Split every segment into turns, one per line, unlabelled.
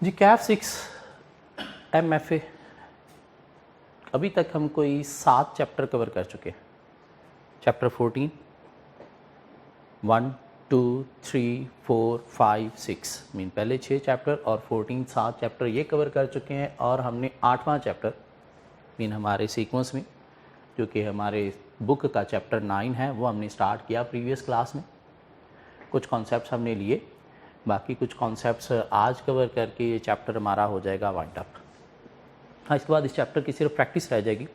जी Kaif 6 MFA अभी तक हम कोई 7 चैप्टर कवर कर चुके हैं। चैप्टर 14 1 2 3 4 5 6 मीन पहले 6 चैप्टर और 14 7 चैप्टर ये कवर कर चुके हैं और हमने 8वां चैप्टर मीन हमारे सीक्वेंस में जो कि हमारे बुक का चैप्टर 9 है वो हमने स्टार्ट किया प्रीवियस क्लास में। कुछ कॉन्सेप्ट्स हमने लिए, बाकी कुछ कॉन्सेप्ट्स आज कवर करके ये चैप्टर हमारा हो जाएगा वाइंड अप। हाँ, इसके बाद इस चैप्टर की सिर्फ प्रैक्टिस रह जाएगी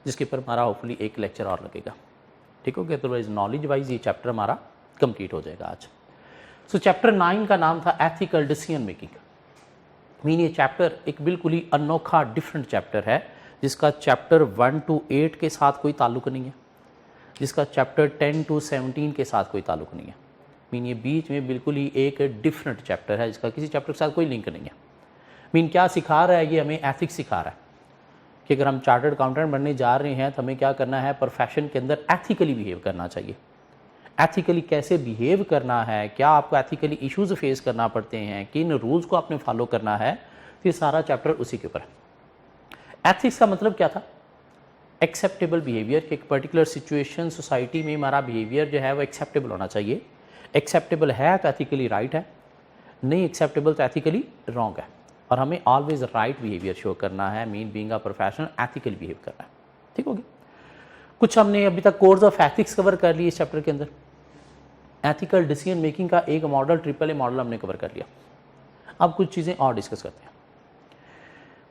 जिसके ऊपर हमारा होपफुली एक लेक्चर और लगेगा। ठीक हो गया? अदरवाइज नॉलेज वाइज ये चैप्टर हमारा कंप्लीट हो जाएगा आज। सो चैप्टर 9 का नाम था एथिकल डिसीजन मेकिंग। मीन ये चैप्टर एक बिल्कुल ही अनोखा डिफरेंट चैप्टर है जिसका चैप्टर 1 to 8 के साथ कोई ताल्लुक नहीं है, जिसका चैप्टर 10 to 17 के साथ कोई ताल्लुक नहीं है। मीन ये बीच में बिल्कुल ही एक डिफरेंट चैप्टर है जिसका किसी चैप्टर के साथ कोई लिंक नहीं है। मीन क्या सिखा रहा है? ये हमें एथिक्स सिखा रहा है कि अगर हम चार्टर्ड अकाउंटेंट बनने जा रहे हैं तो हमें क्या करना है, प्रोफेशन के अंदर एथिकली बिहेव करना चाहिए। एथिकली कैसे बिहेव करना है, क्या आपको एथिकली इश्यूज फेस करना पड़ते हैं, किन रूल्स को आपने फॉलो करना है, तो ये सारा चैप्टर उसी के ऊपर है। एथिक्स का मतलब क्या था? Acceptable behaviour. कि एक पर्टिकुलर सिचुएशन सोसाइटी में हमारा बिहेवियर जो है वो एक्सेप्टेबल होना चाहिए। एक्सेप्टेबल है तो एथिकली राइट है, नहीं एक्सेप्टेबल तो एथिकली रॉन्ग है, और हमें ऑलवेज राइट बिहेवियर शो करना है। Mean being a professional ethical behave करना है। ठीक हो गया? कुछ हमने अभी तक कोर्स ऑफ एथिक्स कवर कर लिए इस चैप्टर के अंदर। एथिकल डिसीजन मेकिंग का एक मॉडल, ट्रिपल ए मॉडल हमने कवर कर लिया। अब कुछ चीज़ें और डिस्कस करते हैं।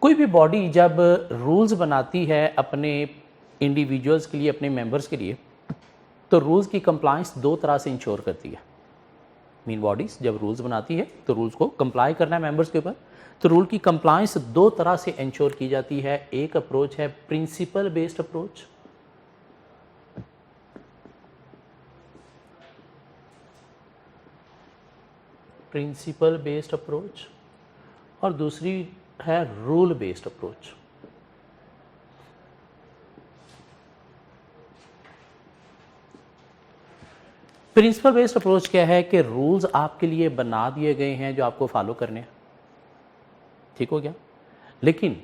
कोई भी बॉडी जब रूल्स बनाती है अपने इंडिविजुअल्स के लिए, अपने मेंबर्स के लिए, तो रूल्स की कंप्लायंस दो तरह से इंश्योर करती है। मीन बॉडीज जब रूल्स बनाती है तो रूल्स को कंप्लाई करना है मेंबर्स के ऊपर, तो रूल की कंप्लायंस दो तरह से इंश्योर की जाती है। एक अप्रोच है principle based approach, principle based approach, और दूसरी है rule based approach. Principle based approach क्या है कि रूल्स आपके लिए बना दिए गए हैं जो आपको फॉलो करने हैं। ठीक हो गया? लेकिन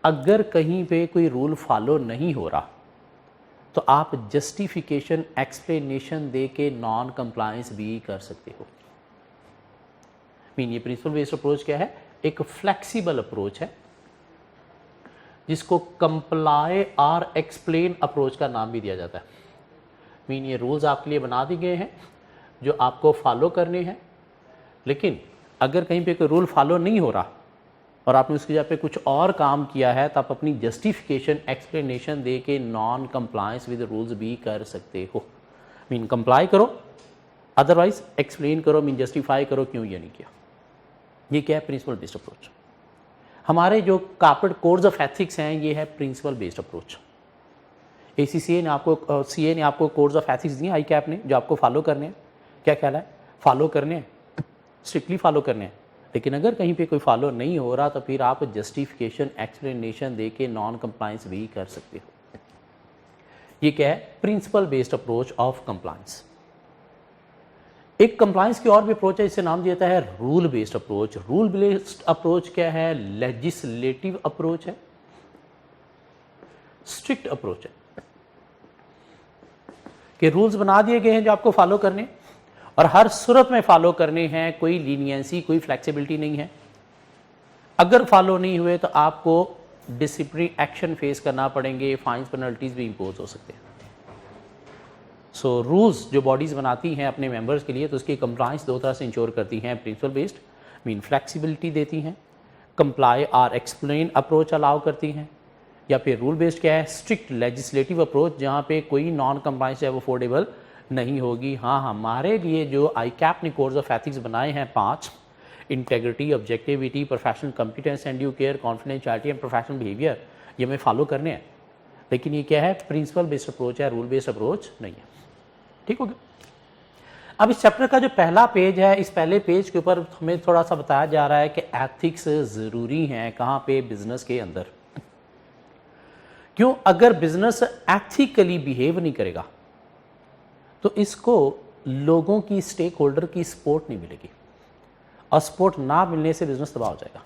अगर कहीं पे कोई रूल फॉलो नहीं हो रहा तो आप जस्टिफिकेशन, एक्सप्लेनेशन दे के नॉन कंप्लायंस भी कर सकते हो। मीन ये प्रिंसिपल बेस्ड अप्रोच क्या है? एक फ्लेक्सिबल अप्रोच है जिसको कंप्लाई और एक्सप्लेन अप्रोच का नाम भी दिया जाता है। मीन ये रूल्स आपके लिए बना दिए गए हैं जो आपको फॉलो करने हैं, लेकिन अगर कहीं पे कोई रूल फॉलो नहीं हो रहा और आपने उसकी जगह पे कुछ और काम किया है तो आप अपनी जस्टिफिकेशन, एक्सप्लेनेशन दे के नॉन कंप्लायंस विद रूल्स भी कर सकते हो। मीन कंप्लाई करो, अदरवाइज एक्सप्लेन करो, मीन जस्टिफाई करो क्यों ये नहीं किया। ये क्या है? Principle based approach. हमारे जो कॉर्पोरेट कोड्स ऑफ एथिक्स हैं ये है प्रिंसिपल बेस्ड अप्रोच। ACCA ने आपको, CA ने आपको कोड्स ऑफ एथिक्स दिए, ICAP ने, जो आपको फॉलो करने हैं। क्या ख्याल है? फॉलो करने हैं, स्ट्रिक्टली फॉलो करने हैं। लेकिन अगर कहीं पे कोई फॉलो नहीं हो रहा तो फिर आप जस्टिफिकेशन, एक्सप्लेनेशन दे के नॉन कंप्लायंस भी कर सकते हो। ये क्या है? Principle based approach of compliance. एक कंप्लायंस की और भी अप्रोच है, इससे नाम दिया है rule based approach. Rule based approach क्या है? लेजिस्लेटिव अप्रोच है, स्ट्रिक्ट अप्रोच है कि रूल्स बना दिए गए हैं जो आपको फॉलो करने और हर सूरत में फॉलो करने हैं, कोई लीनियंसी, कोई फ्लेक्सिबिलिटी नहीं है। अगर फॉलो नहीं हुए तो आपको डिसिप्लिनरी एक्शन फेस करना पड़ेंगे, फाइन्स, पेनल्टीज भी इंपोज हो सकते हैं। सो रूल्स जो बॉडीज बनाती हैं अपने मेंबर्स के लिए तो उसकी कंप्लायंस दो तरह से इंश्योर करती हैं। प्रिंसिपल बेस्ड मीन फ्लेक्सिबिलिटी देती हैं, कंप्लाई और एक्सप्लेन अप्रोच अलाउ करती हैं, या फिर रूल बेस्ड क्या है? स्ट्रिक्ट लेजिस्लेटिव अप्रोच, जहाँ पे कोई नॉन कंप्लायंस है वो अफोर्डेबल नहीं होगी। हाँ, हमारे लिए जो ICAP ने कोड्स ऑफ एथिक्स बनाए हैं 5, integrity, objectivity, professional competence and due care, confidentiality and professional behaviour, ये हमें फॉलो करने हैं। लेकिन ये क्या है? प्रिंसिपल बेस्ड अप्रोच है, रूल बेस्ड अप्रोच नहीं है। ठीक हो गया? अब इस चैप्टर का जो पहला पेज है, इस पहले पेज के ऊपर हमें थोड़ा सा बताया जा रहा है कि एथिक्स ज़रूरी हैं कहाँ पे? बिजनेस के अंदर। क्यों? अगर बिजनेस एथिकली बिहेव नहीं करेगा तो इसको लोगों की, स्टेक होल्डर की सपोर्ट नहीं मिलेगी, और सपोर्ट ना मिलने से बिजनेस तबाह हो जाएगा।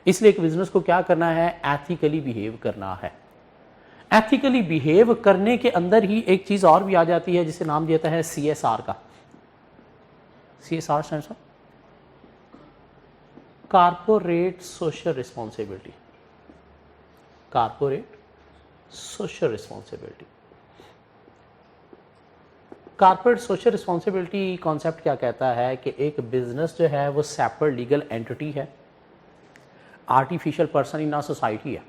इसलिए एक बिजनेस को क्या करना है, एथिकली बिहेव करना है। एथिकली बिहेव करने के अंदर ही एक चीज और भी आ जाती है जिसे नाम दिया है CSR का। CSR stands for corporate social responsibility. Corporate social responsibility. Corporate social responsibility concept क्या कहता है कि एक बिजनेस जो है वो सेपरेट लीगल एंटिटी है, artificial person in a society है,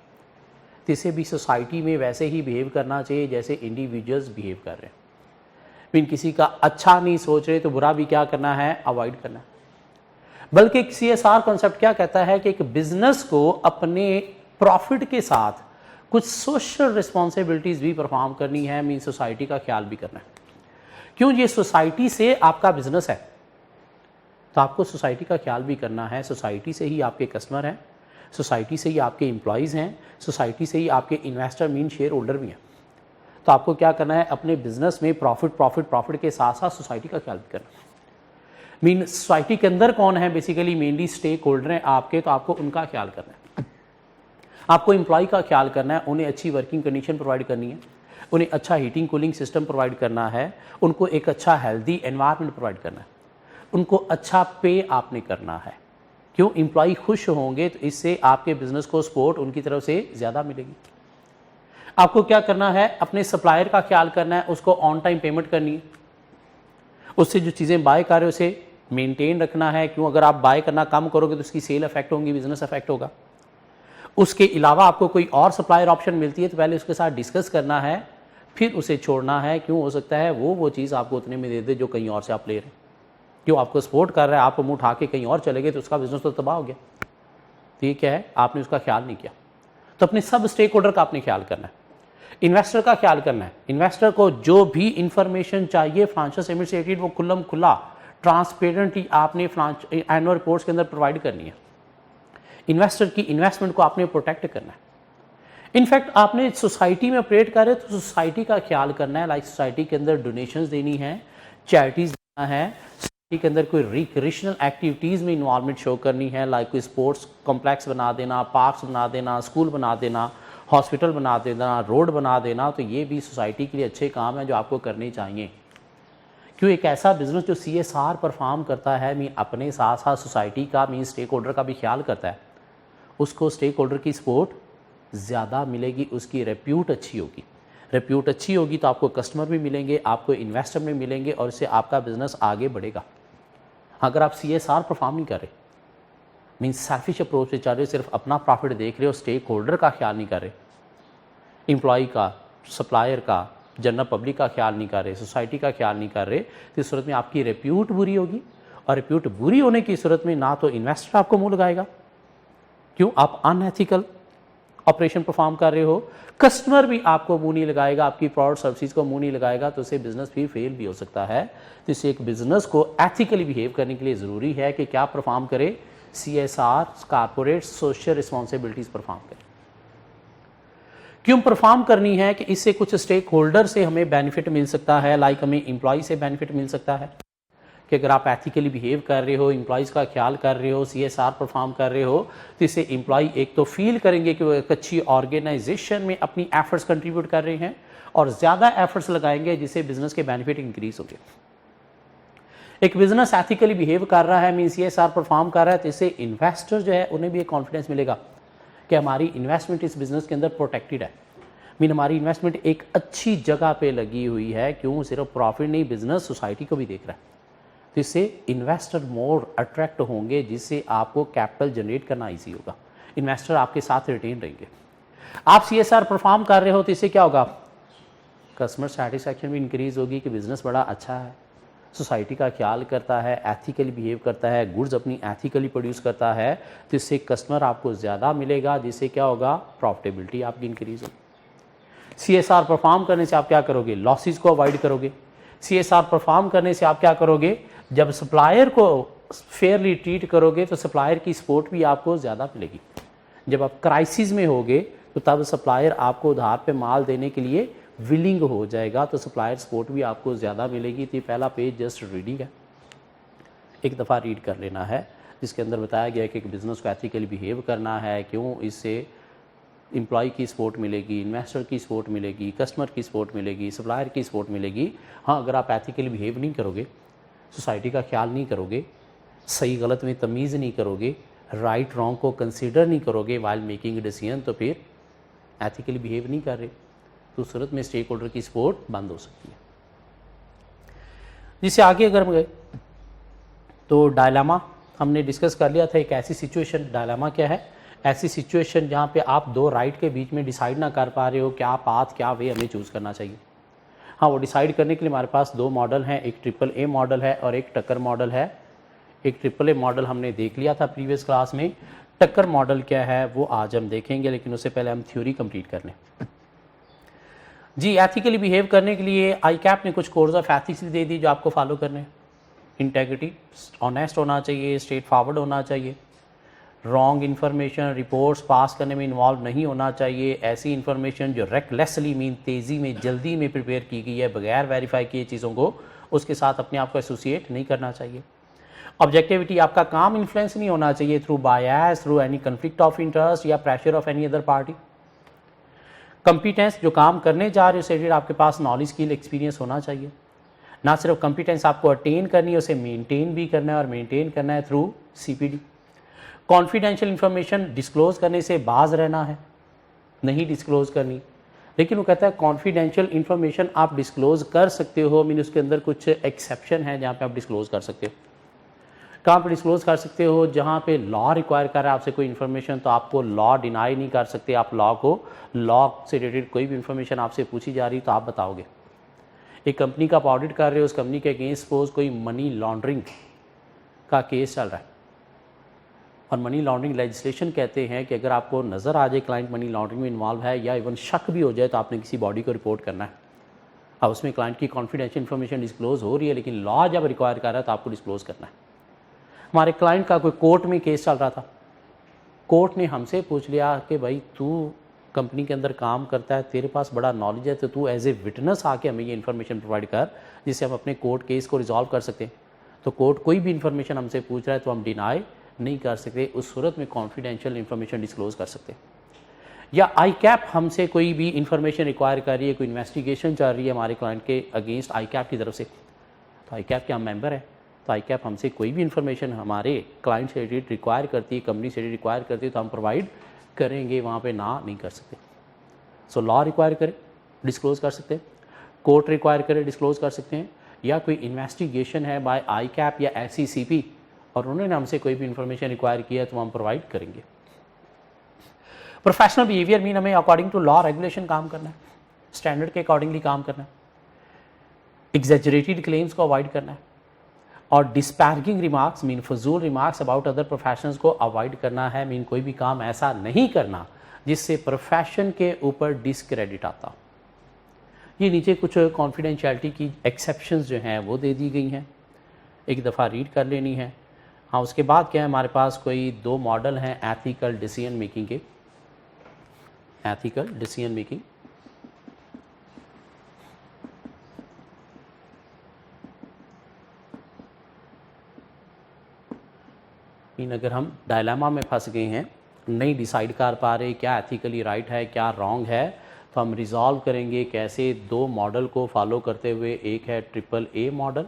तो इसे भी सोसाइटी में वैसे ही बिहेव करना चाहिए जैसे इंडिविजुअल्स बिहेव कर रहे हैं। फिर किसी का अच्छा नहीं सोच रहे तो बुरा भी क्या करना है, अवॉइड करना है। बल्कि एक CSR कॉन्सेप्ट क्या कहता है कि एक बिजनेस को अपने प्रॉफिट के साथ कुछ सोशल रिस्पॉन्सिबिलिटीज भी परफॉर्म करनी है, मीन सोसाइटी का ख्याल भी करना है। क्यों, ये सोसाइटी से आपका बिजनेस है तो आपको सोसाइटी का ख्याल भी करना है। सोसाइटी से ही आपके कस्टमर हैं, सोसाइटी से ही आपके एम्प्लॉयज़ हैं, सोसाइटी से ही आपके इन्वेस्टर मीन शेयर होल्डर भी हैं। तो आपको क्या करना है, अपने बिजनेस में प्रॉफिट के साथ साथ सोसाइटी का ख्याल भी करना है। मीन सोसाइटी के अंदर कौन है, बेसिकली मेनली स्टेक होल्डर हैं आपके, तो आपको उनका ख्याल करना है। आपको एम्प्लॉय का ख्याल करना है, उन्हें अच्छी वर्किंग कंडीशन प्रोवाइड करनी है, उन्हें अच्छा हीटिंग कूलिंग सिस्टम प्रोवाइड करना है, उनको एक अच्छा हेल्दी एनवायरनमेंट प्रोवाइड करना है, उनको अच्छा पे आपने करना है। क्यों, एम्प्लॉय खुश होंगे तो इससे आपके बिजनेस को सपोर्ट उनकी तरफ से ज़्यादा मिलेगी। आपको क्या करना है, अपने सप्लायर का ख्याल करना है, उसको ऑन टाइम पेमेंट करनी है, उससे जो चीज़ें बाय कर रहे हो उसे मेंटेन रखना है। क्यों, अगर आप बाय करना कम करोगे तो उसकी सेल अफेक्ट होंगी, बिजनेस अफेक्ट होगा। उसके अलावा आपको कोई और सप्लायर ऑप्शन मिलती है तो पहले उसके साथ डिस्कस करना है, फिर उसे छोड़ना है। क्यों, हो सकता है वो चीज़ आपको उतने में दे दे जो कहीं और से आप ले रहे हैं। क्यों, आपको सपोर्ट कर रहा है, आप मुंह उठा के कहीं और चले गए तो उसका बिजनेस तो तबाह हो गया। तो ये क्या है, आपने उसका ख्याल नहीं किया। तो अपने सब स्टेक होल्डर का आपने ख्याल करना है, इन्वेस्टर का ख्याल करना है। इन्वेस्टर को जो भी इंफॉर्मेशन चाहिए फाइनेंशियल स्टेटमेंट से रिलेटेड वो खुल्लम खुला ट्रांसपेरेंटली आपने एनुअल रिपोर्ट्स के अंदर प्रोवाइड करनी है। इन्वेस्टर की इन्वेस्टमेंट को आपने प्रोटेक्ट करना है। इनफैक्ट आपने सोसाइटी में ऑपरेट कर रहे तो सोसाइटी का ख्याल करना है। लाइक सोसाइटी के अंदर डोनेशंस देनी है, चैरिटीज देना है, सोसाइटी के अंदर कोई रिक्रिएशनल एक्टिविटीज़ में इन्वॉल्वमेंट शो करनी है, लाइक कोई स्पोर्ट्स कॉम्प्लेक्स बना देना, पार्क्स बना देना, स्कूल बना देना, हॉस्पिटल बना देना, रोड बना देना। तो ये भी सोसाइटी के लिए अच्छे काम है जो आपको करने चाहिए। क्यों, एक ऐसा बिजनेस जो CSR परफॉर्म करता है, मीन अपने साथ साथ सोसाइटी का मीन स्टेक होल्डर का भी ख्याल करता है, उसको स्टेक होल्डर की सपोर्ट ज़्यादा मिलेगी, उसकी रेप्यूट अच्छी होगी। रेप्यूट अच्छी होगी तो आपको कस्टमर भी मिलेंगे, आपको इन्वेस्टर भी मिलेंगे और इससे आपका बिजनेस आगे बढ़ेगा। अगर आप CSR परफॉर्म नहीं कर रहे, मीन सेल्फिश अप्रोच से चल रहे, सिर्फ अपना प्रॉफिट देख रहे हो, स्टेक होल्डर का ख्याल नहीं कर रहे, एम्प्लॉय का, सप्लायर का, जनरल पब्लिक का ख्याल नहीं कर रहे, सोसाइटी का ख्याल नहीं कर रहे, तो इस सूरत में आपकी रेप्यूट बुरी होगी। और रेप्यूट बुरी होने की सूरत में ना तो इन्वेस्टर आपको मुंह लगाएगा, क्यों, आप अनएथिकल ऑपरेशन परफॉर्म कर रहे हो, कस्टमर भी आपको मुंह नहीं लगाएगा, आपकी प्रोडक्ट सर्विसेज को मुंह नहीं लगाएगा, तो उससे बिजनेस भी फेल भी हो सकता है। तो इससे एक बिजनेस को एथिकली बिहेव करने के लिए ज़रूरी है कि क्या परफॉर्म करे, CSR corporate social responsibilities perform करें। क्यों परफॉर्म करनी है कि इससे कुछ स्टेक होल्डर से हमें बेनिफिट मिल सकता है, लाइक हमें एम्प्लॉय से बेनिफिट मिल सकता है कि अगर आप एथिकली बिहेव कर रहे हो, एम्प्लॉयज़ का ख्याल कर रहे हो, CSR परफॉर्म कर रहे हो, तो इससे एम्प्लॉय एक तो फील करेंगे कि वो एक अच्छी ऑर्गेनाइजेशन में अपनी एफर्ट्स कंट्रीब्यूट कर रहे हैं और ज़्यादा एफर्ट्स लगाएंगे जिससे बिजनेस के बेनिफिट इंक्रीज होंगे। एक बिजनेस एथिकली बिहेव कर रहा है, मीन CSR परफॉर्म कर रहा है, तो इससे इन्वेस्टर जो है उन्हें भी एक कॉन्फिडेंस मिलेगा कि हमारी इन्वेस्टमेंट इस बिज़नेस के अंदर प्रोटेक्टेड है, मीन हमारी इन्वेस्टमेंट एक अच्छी जगह पे लगी हुई है। क्यों, सिर्फ प्रॉफिट नहीं, बिजनेस सोसाइटी को भी देख रहा है। तो इससे इन्वेस्टर मोर अट्रैक्ट होंगे, जिससे आपको कैपिटल जनरेट करना ईजी होगा, इन्वेस्टर आपके साथ रिटेन रहेंगे। आप CSR परफॉर्म कर रहे हो तो इससे क्या होगा, कस्टमर सेटिस्फैक्शन भी इंक्रीज होगी कि बिज़नेस बड़ा अच्छा है, सोसाइटी का ख्याल करता है, एथिकली बिहेव करता है, गुड्स अपनी एथिकली प्रोड्यूस करता है, तो इससे कस्टमर आपको ज़्यादा मिलेगा, जिससे क्या होगा, प्रॉफिटेबिलिटी आपकी इंक्रीज होगी। CSR परफॉर्म करने से आप क्या करोगे, लॉसेस को अवॉइड करोगे। CSR परफॉर्म करने से आप क्या करोगे, जब सप्लायर को फेयरली ट्रीट करोगे तो सप्लायर की सपोर्ट भी आपको ज़्यादा मिलेगी। जब आप क्राइसिस में होगे तो तब सप्लायर आपको उधार पे माल देने के लिए विलिंग हो जाएगा, तो सप्लायर सपोर्ट भी आपको ज़्यादा मिलेगी। तो पहला पेज जस्ट रीडिंग है, एक दफ़ा रीड कर लेना है। जिसके अंदर बताया गया कि एक बिज़नेस को एथिकली बिहेव करना है, क्यों इससे एम्प्लॉय की सपोर्ट मिलेगी, इन्वेस्टर की सपोर्ट मिलेगी, कस्टमर की सपोर्ट मिलेगी, सप्लायर की सपोर्ट मिलेगी। हाँ, अगर आप एथिकली बिहेव नहीं करोगे, सोसाइटी का ख्याल नहीं करोगे, सही गलत में तमीज़ नहीं करोगे, राइट रॉन्ग को कंसीडर नहीं करोगे वाइल मेकिंग डिसीजन, तो फिर एथिकली बिहेव नहीं कर रहे, तो सूरत में स्टेक होल्डर की सपोर्ट बंद हो सकती है। जिससे आगे अगर हम गए तो डायलामा हमने डिस्कस कर लिया था। एक ऐसी सिचुएशन, डायलामा क्या है? ऐसी सिचुएशन जहाँ पे आप दो राइट के बीच में डिसाइड ना कर पा रहे हो क्या पाथ क्या वे हमें चूज़ करना चाहिए। हाँ, वो डिसाइड करने के लिए हमारे पास दो मॉडल हैं, एक ट्रिपल ए मॉडल है और एक टक्कर मॉडल है। एक ट्रिपल ए मॉडल हमने देख लिया था प्रीवियस क्लास में, टक्कर मॉडल क्या है वो आज हम देखेंगे, लेकिन उससे पहले हम थ्योरी कंप्लीट कर लें। जी, एथिकली बिहेव करने के लिए आईकैप ने कुछ कोर्स ऑफ एथिक्स दे दी जो आपको फॉलो करने हैं। इंटेग्रिटी, ऑनेस्ट होना चाहिए, स्ट्रेट फॉरवर्ड होना चाहिए, रॉन्ग इन्फॉर्मेशन रिपोर्ट्स पास करने में इन्वॉल्व नहीं होना चाहिए, ऐसी इन्फॉर्मेशन जो रेकलेसली मीन तेज़ी में जल्दी में प्रिपेयर की गई है बगैर वेरीफाई किए चीज़ों को, उसके साथ अपने आप को एसोसिएट नहीं करना चाहिए। ऑब्जेक्टिविटी, आपका काम इन्फ्लुएंस नहीं होना चाहिए through bias, through any conflict of interest या pressure of any other party. Competence, जो काम करने जा रहे हो से आपके पास नॉलेज स्किल एक्सपीरियंस होना चाहिए। ना सिर्फ कंपिटेंस आपको अटेन करनी है, उसे मेंटेन भी करना है और मेंटेन करना है through CPD. Confidential information disclose करने से बाज रहना है, नहीं डिस्क्लोज करनी। लेकिन वो कहता है कॉन्फिडेंशियल इंफॉर्मेशन आप डिस्क्लोज कर सकते हो, मीन उसके अंदर कुछ एक्सेप्शन है जहाँ पे आप डिस्क्लोज कर सकते हो। कहाँ पर डिस्क्लोज कर सकते हो? जहाँ पे लॉ रिक्वायर कर रहा है आपसे कोई इन्फॉर्मेशन, तो आपको लॉ डिनाई नहीं कर सकते। आप लॉ से रिलेटेड कोई भी इन्फॉर्मेशन आपसे पूछी जा रही तो आप बताओगे। एक कंपनी का आप ऑडिट कर रहे हो, उस कंपनी के अगेंस्ट सपोज कोई मनी लॉन्ड्रिंग का केस चल रहा है और मनी लॉन्ड्रिंग लेजिस्लेशन कहते हैं कि अगर आपको नज़र आ जाए क्लाइंट मनी लॉन्ड्रिंग में इन्वॉल्व है या इवन शक भी हो जाए तो आपने किसी बॉडी को रिपोर्ट करना है। अब उसमें क्लाइंट की कॉन्फिडेंशियल इन्फॉर्मेशन डिस्क्लोज हो रही है, लेकिन लॉ जब रिक्वायर कर रहा है तो आपको डिस्क्लोज करना है। हमारे क्लाइंट का कोई कोर्ट में केस चल रहा था, कोर्ट ने हमसे पूछ लिया कि भाई तू कंपनी के अंदर काम करता है, तेरे पास बड़ा नॉलेज है, तो तू एज ए विटनेस आके हमें ये इन्फॉर्मेशन प्रोवाइड कर जिससे हम अपने कोर्ट केस को रिजॉल्व कर सकते हैं। तो कोर्ट कोई भी इन्फॉर्मेशन हमसे पूछ रहा है तो हम डिनाई नहीं कर सकते, उस सूरत में कॉन्फिडेंशियल इन्फॉर्मेशन डिस्क्लोज कर सकते हैं। या आईकैप हमसे कोई भी इन्फॉर्मेशन रिक्वायर कर रही है, कोई इन्वेस्टिगेशन चल रही है हमारे क्लाइंट के अगेंस्ट आईकैप की तरफ से, तो आईकैप के हम मेंबर हैं, तो आईकैप हमसे कोई भी इन्फॉर्मेशन हमारे क्लाइंट से रिलेटेड रिक्वायर करती है, कंपनी से रिक्वायर करती है, तो हम प्रोवाइड करेंगे, वहाँ पे ना नहीं कर सकते। सो लॉ रिक्वायर करे डिस्क्लोज कर सकते हैं, कोर्ट रिक्वायर करे डिस्क्लोज कर सकते हैं, या कोई इन्वेस्टिगेशन है बाय आईकैप या एसईसीपी और उन्होंने हमसे कोई भी इन्फॉर्मेशन रिक्वायर किया है तो हम प्रोवाइड करेंगे। प्रोफेशनल बिहेवियर मीन हमें अकॉर्डिंग टू लॉ रेगुलेशन काम करना है, स्टैंडर्ड के अकॉर्डिंगली काम करना है, एग्जैजरेटेड क्लेम्स को अवॉइड करना है और डिस्पैरिजिंग रिमार्क्स मीन फजूल रिमार्क्स अबाउट अदर प्रोफेशनल्स को अवॉइड करना है। मीन कोई भी काम ऐसा नहीं करना जिससे प्रोफेशन के ऊपर डिस्क्रेडिट आता। ये नीचे कुछ कॉन्फिडेंशियलिटी की एक्सेप्शंस जो हैं वो दे दी गई हैं, एक दफ़ा रीड कर लेनी है। हाँ, उसके बाद क्या है, हमारे पास कोई दो मॉडल हैं एथिकल डिसीजन मेकिंग के। एथिकल डिसीजन मेकिंग, मीन अगर हम डायलेमा में फंस गए हैं, नहीं डिसाइड कर पा रहे क्या एथिकली राइट है क्या रॉन्ग है, तो हम रिजॉल्व करेंगे कैसे दो मॉडल को फॉलो करते हुए। एक है triple A model,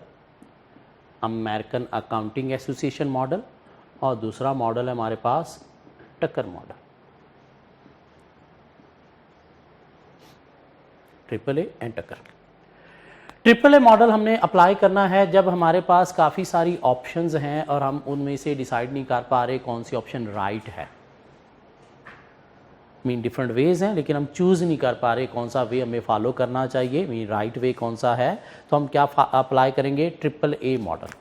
American accounting association model, और दूसरा मॉडल है हमारे पास टक्कर मॉडल। ट्रिपल ए एंड टक्कर। ट्रिपल ए मॉडल हमने अप्लाई करना है जब हमारे पास काफ़ी सारी ऑप्शंस हैं और हम उनमें से डिसाइड नहीं कर पा रहे कौन सी ऑप्शन राइट है। मीन डिफरेंट वेज हैं लेकिन हम चूज़ नहीं कर पा रहे कौन सा वे हमें फॉलो करना चाहिए, मीन राइट वे कौन सा है, तो हम क्या अप्लाई करेंगे ट्रिपल ए मॉडल।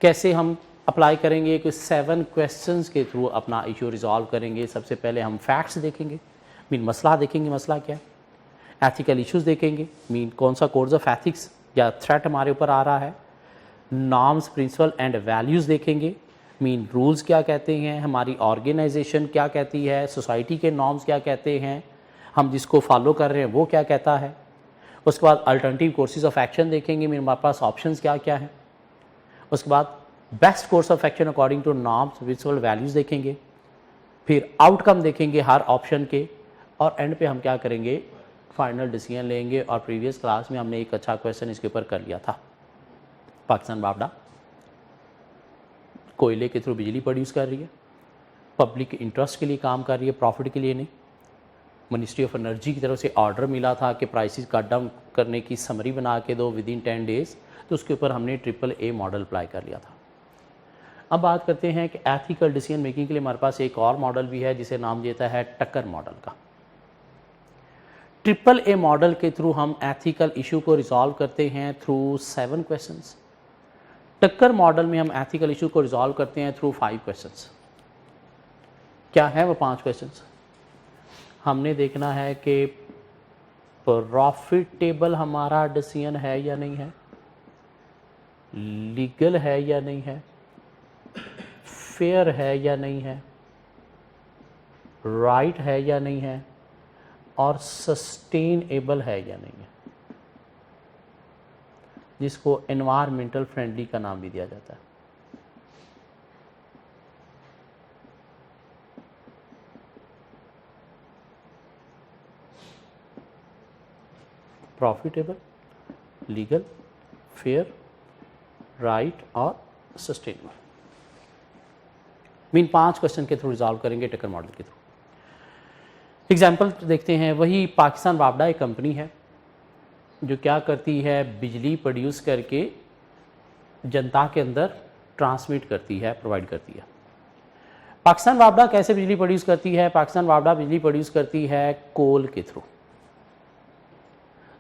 कैसे हम अप्लाई करेंगे? कुछ 7 क्वेश्चंस के थ्रू अपना इशू रिजॉल्व करेंगे। सबसे पहले हम फैक्ट्स देखेंगे, मीन मसला देखेंगे, मसला क्या है। एथिकल इश्यूज़ देखेंगे, मीन कौन सा कोड्स ऑफ एथिक्स या थ्रेट हमारे ऊपर आ रहा है। नॉर्म्स, प्रिंसिपल एंड वैल्यूज़ देखेंगे, मीन रूल्स क्या कहते हैं, हमारी ऑर्गेनाइजेशन क्या कहती है, सोसाइटी के नॉर्म्स क्या कहते हैं, हम जिसको फॉलो कर रहे हैं वो क्या कहता है। उसके बाद अल्टरनेटिव कोर्सेज ऑफ एक्शन देखेंगे, मीन हमारे पास ऑप्शंस क्या क्या हैं। उसके बाद best course of action according to norms principle values देखेंगे, फिर आउटकम देखेंगे हर ऑप्शन के, और एंड पे हम क्या करेंगे, फाइनल डिसीजन लेंगे। और प्रीवियस क्लास में हमने एक अच्छा क्वेश्चन इसके ऊपर कर लिया था। पाकिस्तान बावड़ा कोयले के थ्रू बिजली प्रोड्यूस कर रही है, पब्लिक इंटरेस्ट के लिए काम कर रही है, प्रॉफिट के लिए नहीं। मिनिस्ट्री ऑफ एनर्जी की तरफ से ऑर्डर मिला था कि प्राइसेस कट डाउन करने की समरी बना के दो विद इन 10 डेज़, तो उसके ऊपर हमने AAA मॉडल अप्लाई कर लिया था। अब बात करते हैं कि एथिकल डिसीजन मेकिंग के लिए हमारे पास एक और मॉडल भी है जिसे नाम देता है टक्कर मॉडल का। AAA मॉडल के थ्रू हम एथिकल इशू को रिजॉल्व करते हैं थ्रू 7 क्वेश्चंस। टक्कर मॉडल में हम एथिकल इशू को रिजॉल्व करते हैं थ्रू 5 क्वेश्चंस। क्या है वो 5 क्वेश्चंस? हमने देखना है कि प्रॉफिटेबल हमारा डिसीजन है या नहीं है, लीगल है या नहीं है, फेयर है या नहीं है, राइट है या नहीं है, और सस्टेनेबल है या नहीं है, जिसको एनवायरमेंटल फ्रेंडली का नाम भी दिया जाता है। प्रॉफिटेबल, लीगल, फेयर, राइट और सस्टेनेबल। मीन 5 क्वेश्चन के थ्रू रिजॉल्व करेंगे टक्कर मॉडल के थ्रू। एग्जाम्पल देखते हैं। वही पाकिस्तान बावड़ा एक कंपनी है जो क्या करती है, बिजली प्रोड्यूस करके जनता के अंदर ट्रांसमिट करती है, प्रोवाइड करती है। पाकिस्तान बावड़ा कैसे बिजली प्रोड्यूस करती है? पाकिस्तान बावड़ा बिजली प्रोड्यूस करती है कोल के थ्रू,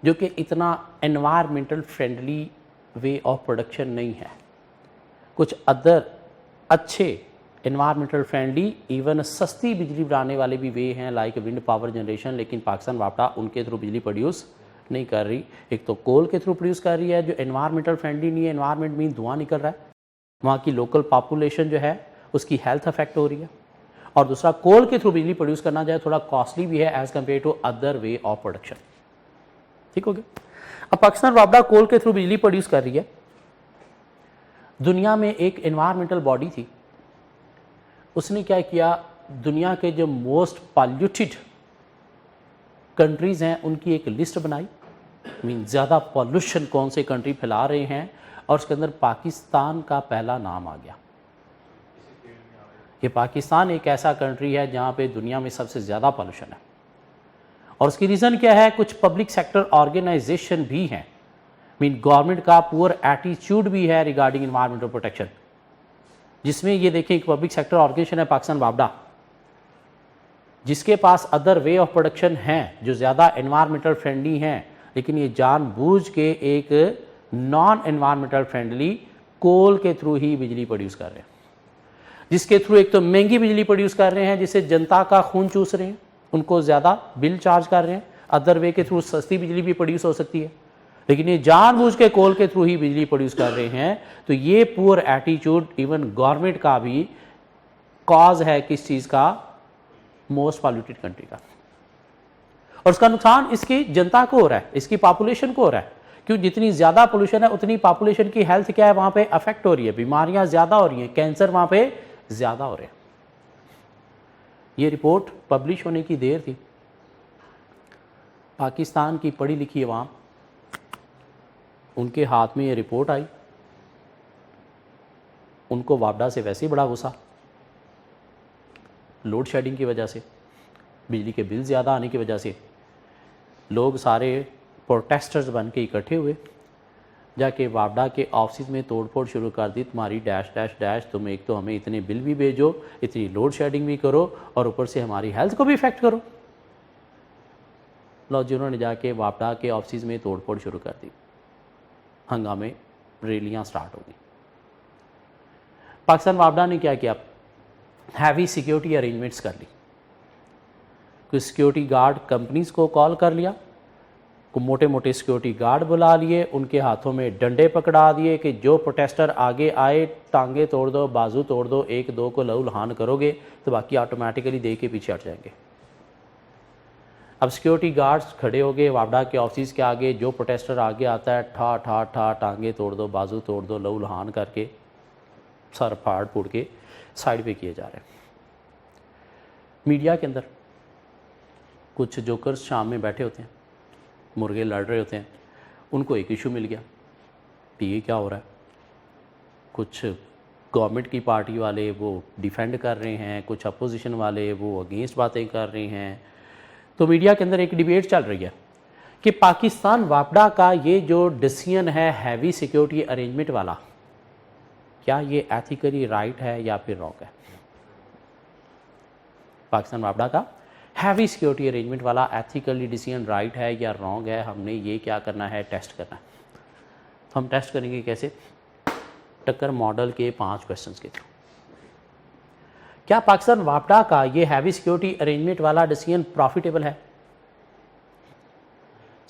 जो कि इतना environmental friendly way of production नहीं है। कुछ अदर अच्छे एनवायरमेंटल फ्रेंडली इवन सस्ती बिजली बनाने वाले भी वे हैं लाइक विंड पावर जनरेशन, लेकिन पाकिस्तान बावड़ा उनके थ्रू बिजली प्रोड्यूस नहीं कर रही। एक तो कोल के थ्रू प्रोड्यूस कर रही है जो एनवायरमेंटल फ्रेंडली नहीं है, एनवायरमेंट में धुआं निकल रहा है, वहाँ की लोकल पॉपुलेशन जो है उसकी हेल्थ अफेक्ट हो रही है। और दूसरा, कोल के थ्रू बिजली प्रोड्यूस करना जाए थोड़ा कॉस्टली भी है as compare to other way of production. ठीक हो गया। अब पाकिस्तान बावड़ा कोल के थ्रू बिजली प्रोड्यूस कर रही है। दुनिया में एक एनवायरमेंटल बॉडी थी, उसने क्या किया, दुनिया के जो मोस्ट पॉल्यूटेड कंट्रीज हैं उनकी एक लिस्ट बनाई, मीन ज़्यादा पॉल्यूशन कौन से कंट्री फैला रहे हैं, और उसके अंदर पाकिस्तान का पहला नाम आ गया। ये पाकिस्तान एक ऐसा कंट्री है जहाँ पे दुनिया में सबसे ज़्यादा पॉल्यूशन है। और उसकी रीज़न क्या है? कुछ पब्लिक सेक्टर ऑर्गेनाइजेशन भी हैं, मीन गवर्नमेंट का पुअर एटीट्यूड भी है रिगार्डिंग एनवायरमेंटल प्रोटेक्शन, जिसमें ये देखें एक पब्लिक सेक्टर ऑर्गेनाइजेशन है पाकिस्तान बावड़ा, जिसके पास अदर वे ऑफ प्रोडक्शन हैं जो ज़्यादा एनवायरमेंटल फ्रेंडली हैं, लेकिन ये जानबूझ के एक नॉन एनवायरमेंटल फ्रेंडली कोल के थ्रू ही बिजली प्रोड्यूस कर रहे हैं, जिसके थ्रू एक तो महंगी बिजली प्रोड्यूस कर रहे हैं जिससे जनता का खून चूस रहे हैं, उनको ज़्यादा बिल चार्ज कर रहे हैं। अदर वे के थ्रू सस्ती बिजली भी प्रोड्यूस हो सकती है, लेकिन ये जानबूझ के कोल के थ्रू ही बिजली प्रोड्यूस कर रहे हैं। तो ये पुअर एटीट्यूड इवन गवर्नमेंट का भी कॉज है किस चीज़ का? मोस्ट पॉल्यूटेड कंट्री का। और उसका नुकसान इसकी जनता को हो रहा है, इसकी पॉपुलेशन को हो रहा है। क्यों? जितनी ज़्यादा पोल्यूशन है उतनी पॉपुलेशन की हेल्थ क्या है, वहाँ पे अफेक्ट हो रही है, बीमारियाँ ज़्यादा हो रही हैं, कैंसर वहाँ पे ज़्यादा हो रहे हैं। ये रिपोर्ट पब्लिश होने की देर थी। पाकिस्तान की पढ़ी लिखी अवाम, उनके हाथ में ये रिपोर्ट आई, उनको बावड़ा से वैसे ही बड़ा गुस्सा, लोड शेडिंग की वजह से, बिजली के बिल ज़्यादा आने की वजह से लोग सारे प्रोटेस्टर्स बन के इकट्ठे हुए, जाके बावड़ा के ऑफिस में तोड़फोड़ शुरू कर दी। तुम्हारी डैश डैश डैश, तुम एक तो हमें इतने बिल भी भेजो, इतनी लोड शेडिंग भी करो, और ऊपर से हमारी हेल्थ को भी इफेक्ट करो। लो जी, उन्होंने जाके बावड़ा के ऑफिस में तोड़फोड़ शुरू कर दी, हंगामे, रैलियाँ स्टार्ट हो गई। पाकिस्तान बावड़ा ने क्या किया? हैवी सिक्योरिटी अरेंजमेंट्स कर ली। कुछ सिक्योरिटी गार्ड कंपनीज को कॉल कर लिया, को मोटे मोटे सिक्योरिटी गार्ड बुला लिए, उनके हाथों में डंडे पकड़ा दिए कि जो प्रोटेस्टर आगे आए टांगे तोड़ दो, बाजू तोड़ दो, एक दो को लहू लहान करोगे तो बाकी ऑटोमेटिकली दे के पीछे हट जाएंगे। अब सिक्योरिटी गार्ड्स खड़े हो गए बावड़ा के ऑफिस के आगे, जो प्रोटेस्टर आगे आता है ठा ठा ठा टांगे तोड़ दो, बाजू तोड़ दो, लहू लहान करके सारा फाड़ फूड़ के साइड पे किए जा रहे हैं। मीडिया के अंदर कुछ जोकर्स शाम में बैठे होते हैं, मुर्गे लड़ रहे होते हैं, उनको एक इशू मिल गया कि ये क्या हो रहा है। कुछ गवर्नमेंट की पार्टी वाले वो डिफेंड कर रहे हैं, कुछ अपोजिशन वाले वो अगेंस्ट बातें कर रहे हैं। तो मीडिया के अंदर एक डिबेट चल रही है कि पाकिस्तान वापडा का ये जो डिसीजन है हैवी सिक्योरिटी अरेंजमेंट वाला, क्या ये एथिकली राइट है या फिर रॉन्ग है। पाकिस्तान वापडा का हैवी सिक्योरिटी अरेंजमेंट वाला एथिकली डिसीजन राइट है या रॉन्ग है, हमने ये क्या करना है, टेस्ट करना है। तो हम टेस्ट करेंगे कैसे, टक्कर मॉडल के 5 क्वेश्चंस के थ्रू। क्या पाकिस्तान वापडा का ये हैवी सिक्योरिटी अरेंजमेंट वाला डिसीजन प्रॉफिटेबल है।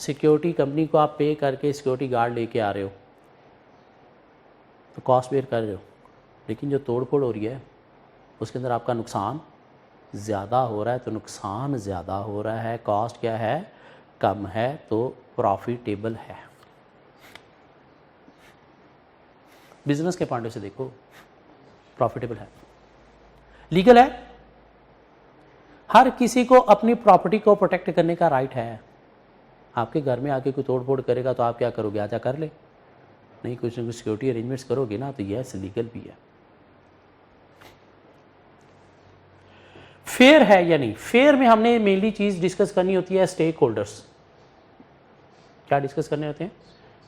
सिक्योरिटी कंपनी को आप पे करके सिक्योरिटी गार्ड लेके आ रहे हो तो कॉस्ट बेयर कर रहे हो, लेकिन जो तोड़ फोड़ हो रही है उसके अंदर आपका नुकसान ज़्यादा हो रहा है। तो नुकसान ज़्यादा हो रहा है, कॉस्ट क्या है, कम है, तो प्रॉफिटेबल है। बिजनेस के पॉइंट से देखो प्रॉफिटेबल है। लीगल है, हर किसी को अपनी प्रॉपर्टी को प्रोटेक्ट करने का राइट है। आपके घर में आके कोई तोड़ फोड़ करेगा तो आप क्या करोगे, आजा कर ले, नहीं कुछ ना कुछ सिक्योरिटी अरेंजमेंट्स करोगे ना, तो यस लीगल भी है। फेयर है या नहीं, फेयर में हमने मेनली चीज डिस्कस करनी होती है स्टेक होल्डर्स। क्या डिस्कस करने होते हैं,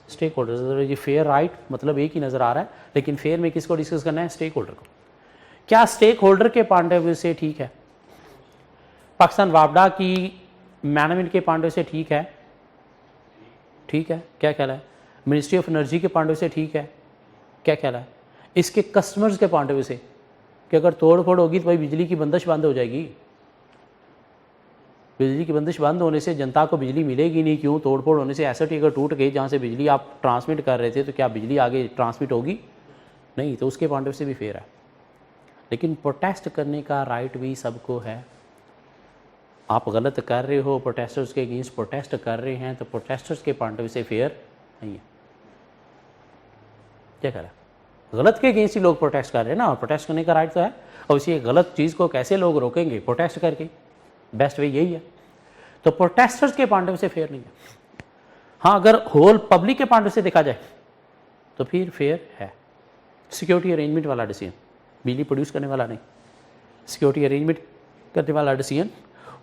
स्टेक होल्डर्स। ये फेयर राइट मतलब एक ही नजर आ रहा है, लेकिन फेयर में किसको डिस्कस करना है, स्टेक होल्डर को। क्या स्टेक होल्डर के पॉइंट ऑफ व्यू से ठीक है, पाकिस्तान वापडा की मैनेजमेंट के पॉइंट ऑफ व्यू से ठीक है, ठीक है, क्या ख्याल है, मिनिस्ट्री ऑफ एनर्जी के पॉइंट ऑफ व्यू से ठीक है, क्या ख्याल है, इसके कस्टमर्स के पॉइंट ऑफ व्यू से कि अगर तोड़ फोड़ होगी तो भाई बिजली की बंदिश बंद हो जाएगी। बिजली की बंदिश बंद होने से जनता को बिजली मिलेगी नहीं, क्यों, तोड़ फोड़ होने से एसेट अगर टूट गई जहाँ से बिजली आप ट्रांसमिट कर रहे थे तो क्या बिजली आगे ट्रांसमिट होगी, नहीं, तो उसके पॉइंट ऑफ व्यू से भी फेयर है। लेकिन प्रोटेस्ट करने का राइट भी सबको है। आप गलत कर रहे हो, प्रोटेस्टर्स के अगेंस्ट प्रोटेस्ट कर रहे हैं, तो प्रोटेस्टर्स के पॉइंट ऑफ व्यू से फेयर नहीं है। क्या कह रहा है, गलत के अगेंस्ट ही लोग प्रोटेस्ट कर रहे हैं ना, और प्रोटेस्ट करने का राइट तो है। और इसी गलत चीज़ को कैसे लोग रोकेंगे, प्रोटेस्ट करके, बेस्ट वे यही है। तो प्रोटेस्टर्स के पॉइंट ऑफ व्यू से फेयर नहीं है। हाँ, अगर होल पब्लिक के पॉइंट ऑफ व्यू से देखा जाए तो फिर फेयर है। सिक्योरिटी अरेंजमेंट वाला डिसीजन, बिजली प्रोड्यूस करने वाला नहीं, सिक्योरिटी अरेंजमेंट करने वाला डिसीजन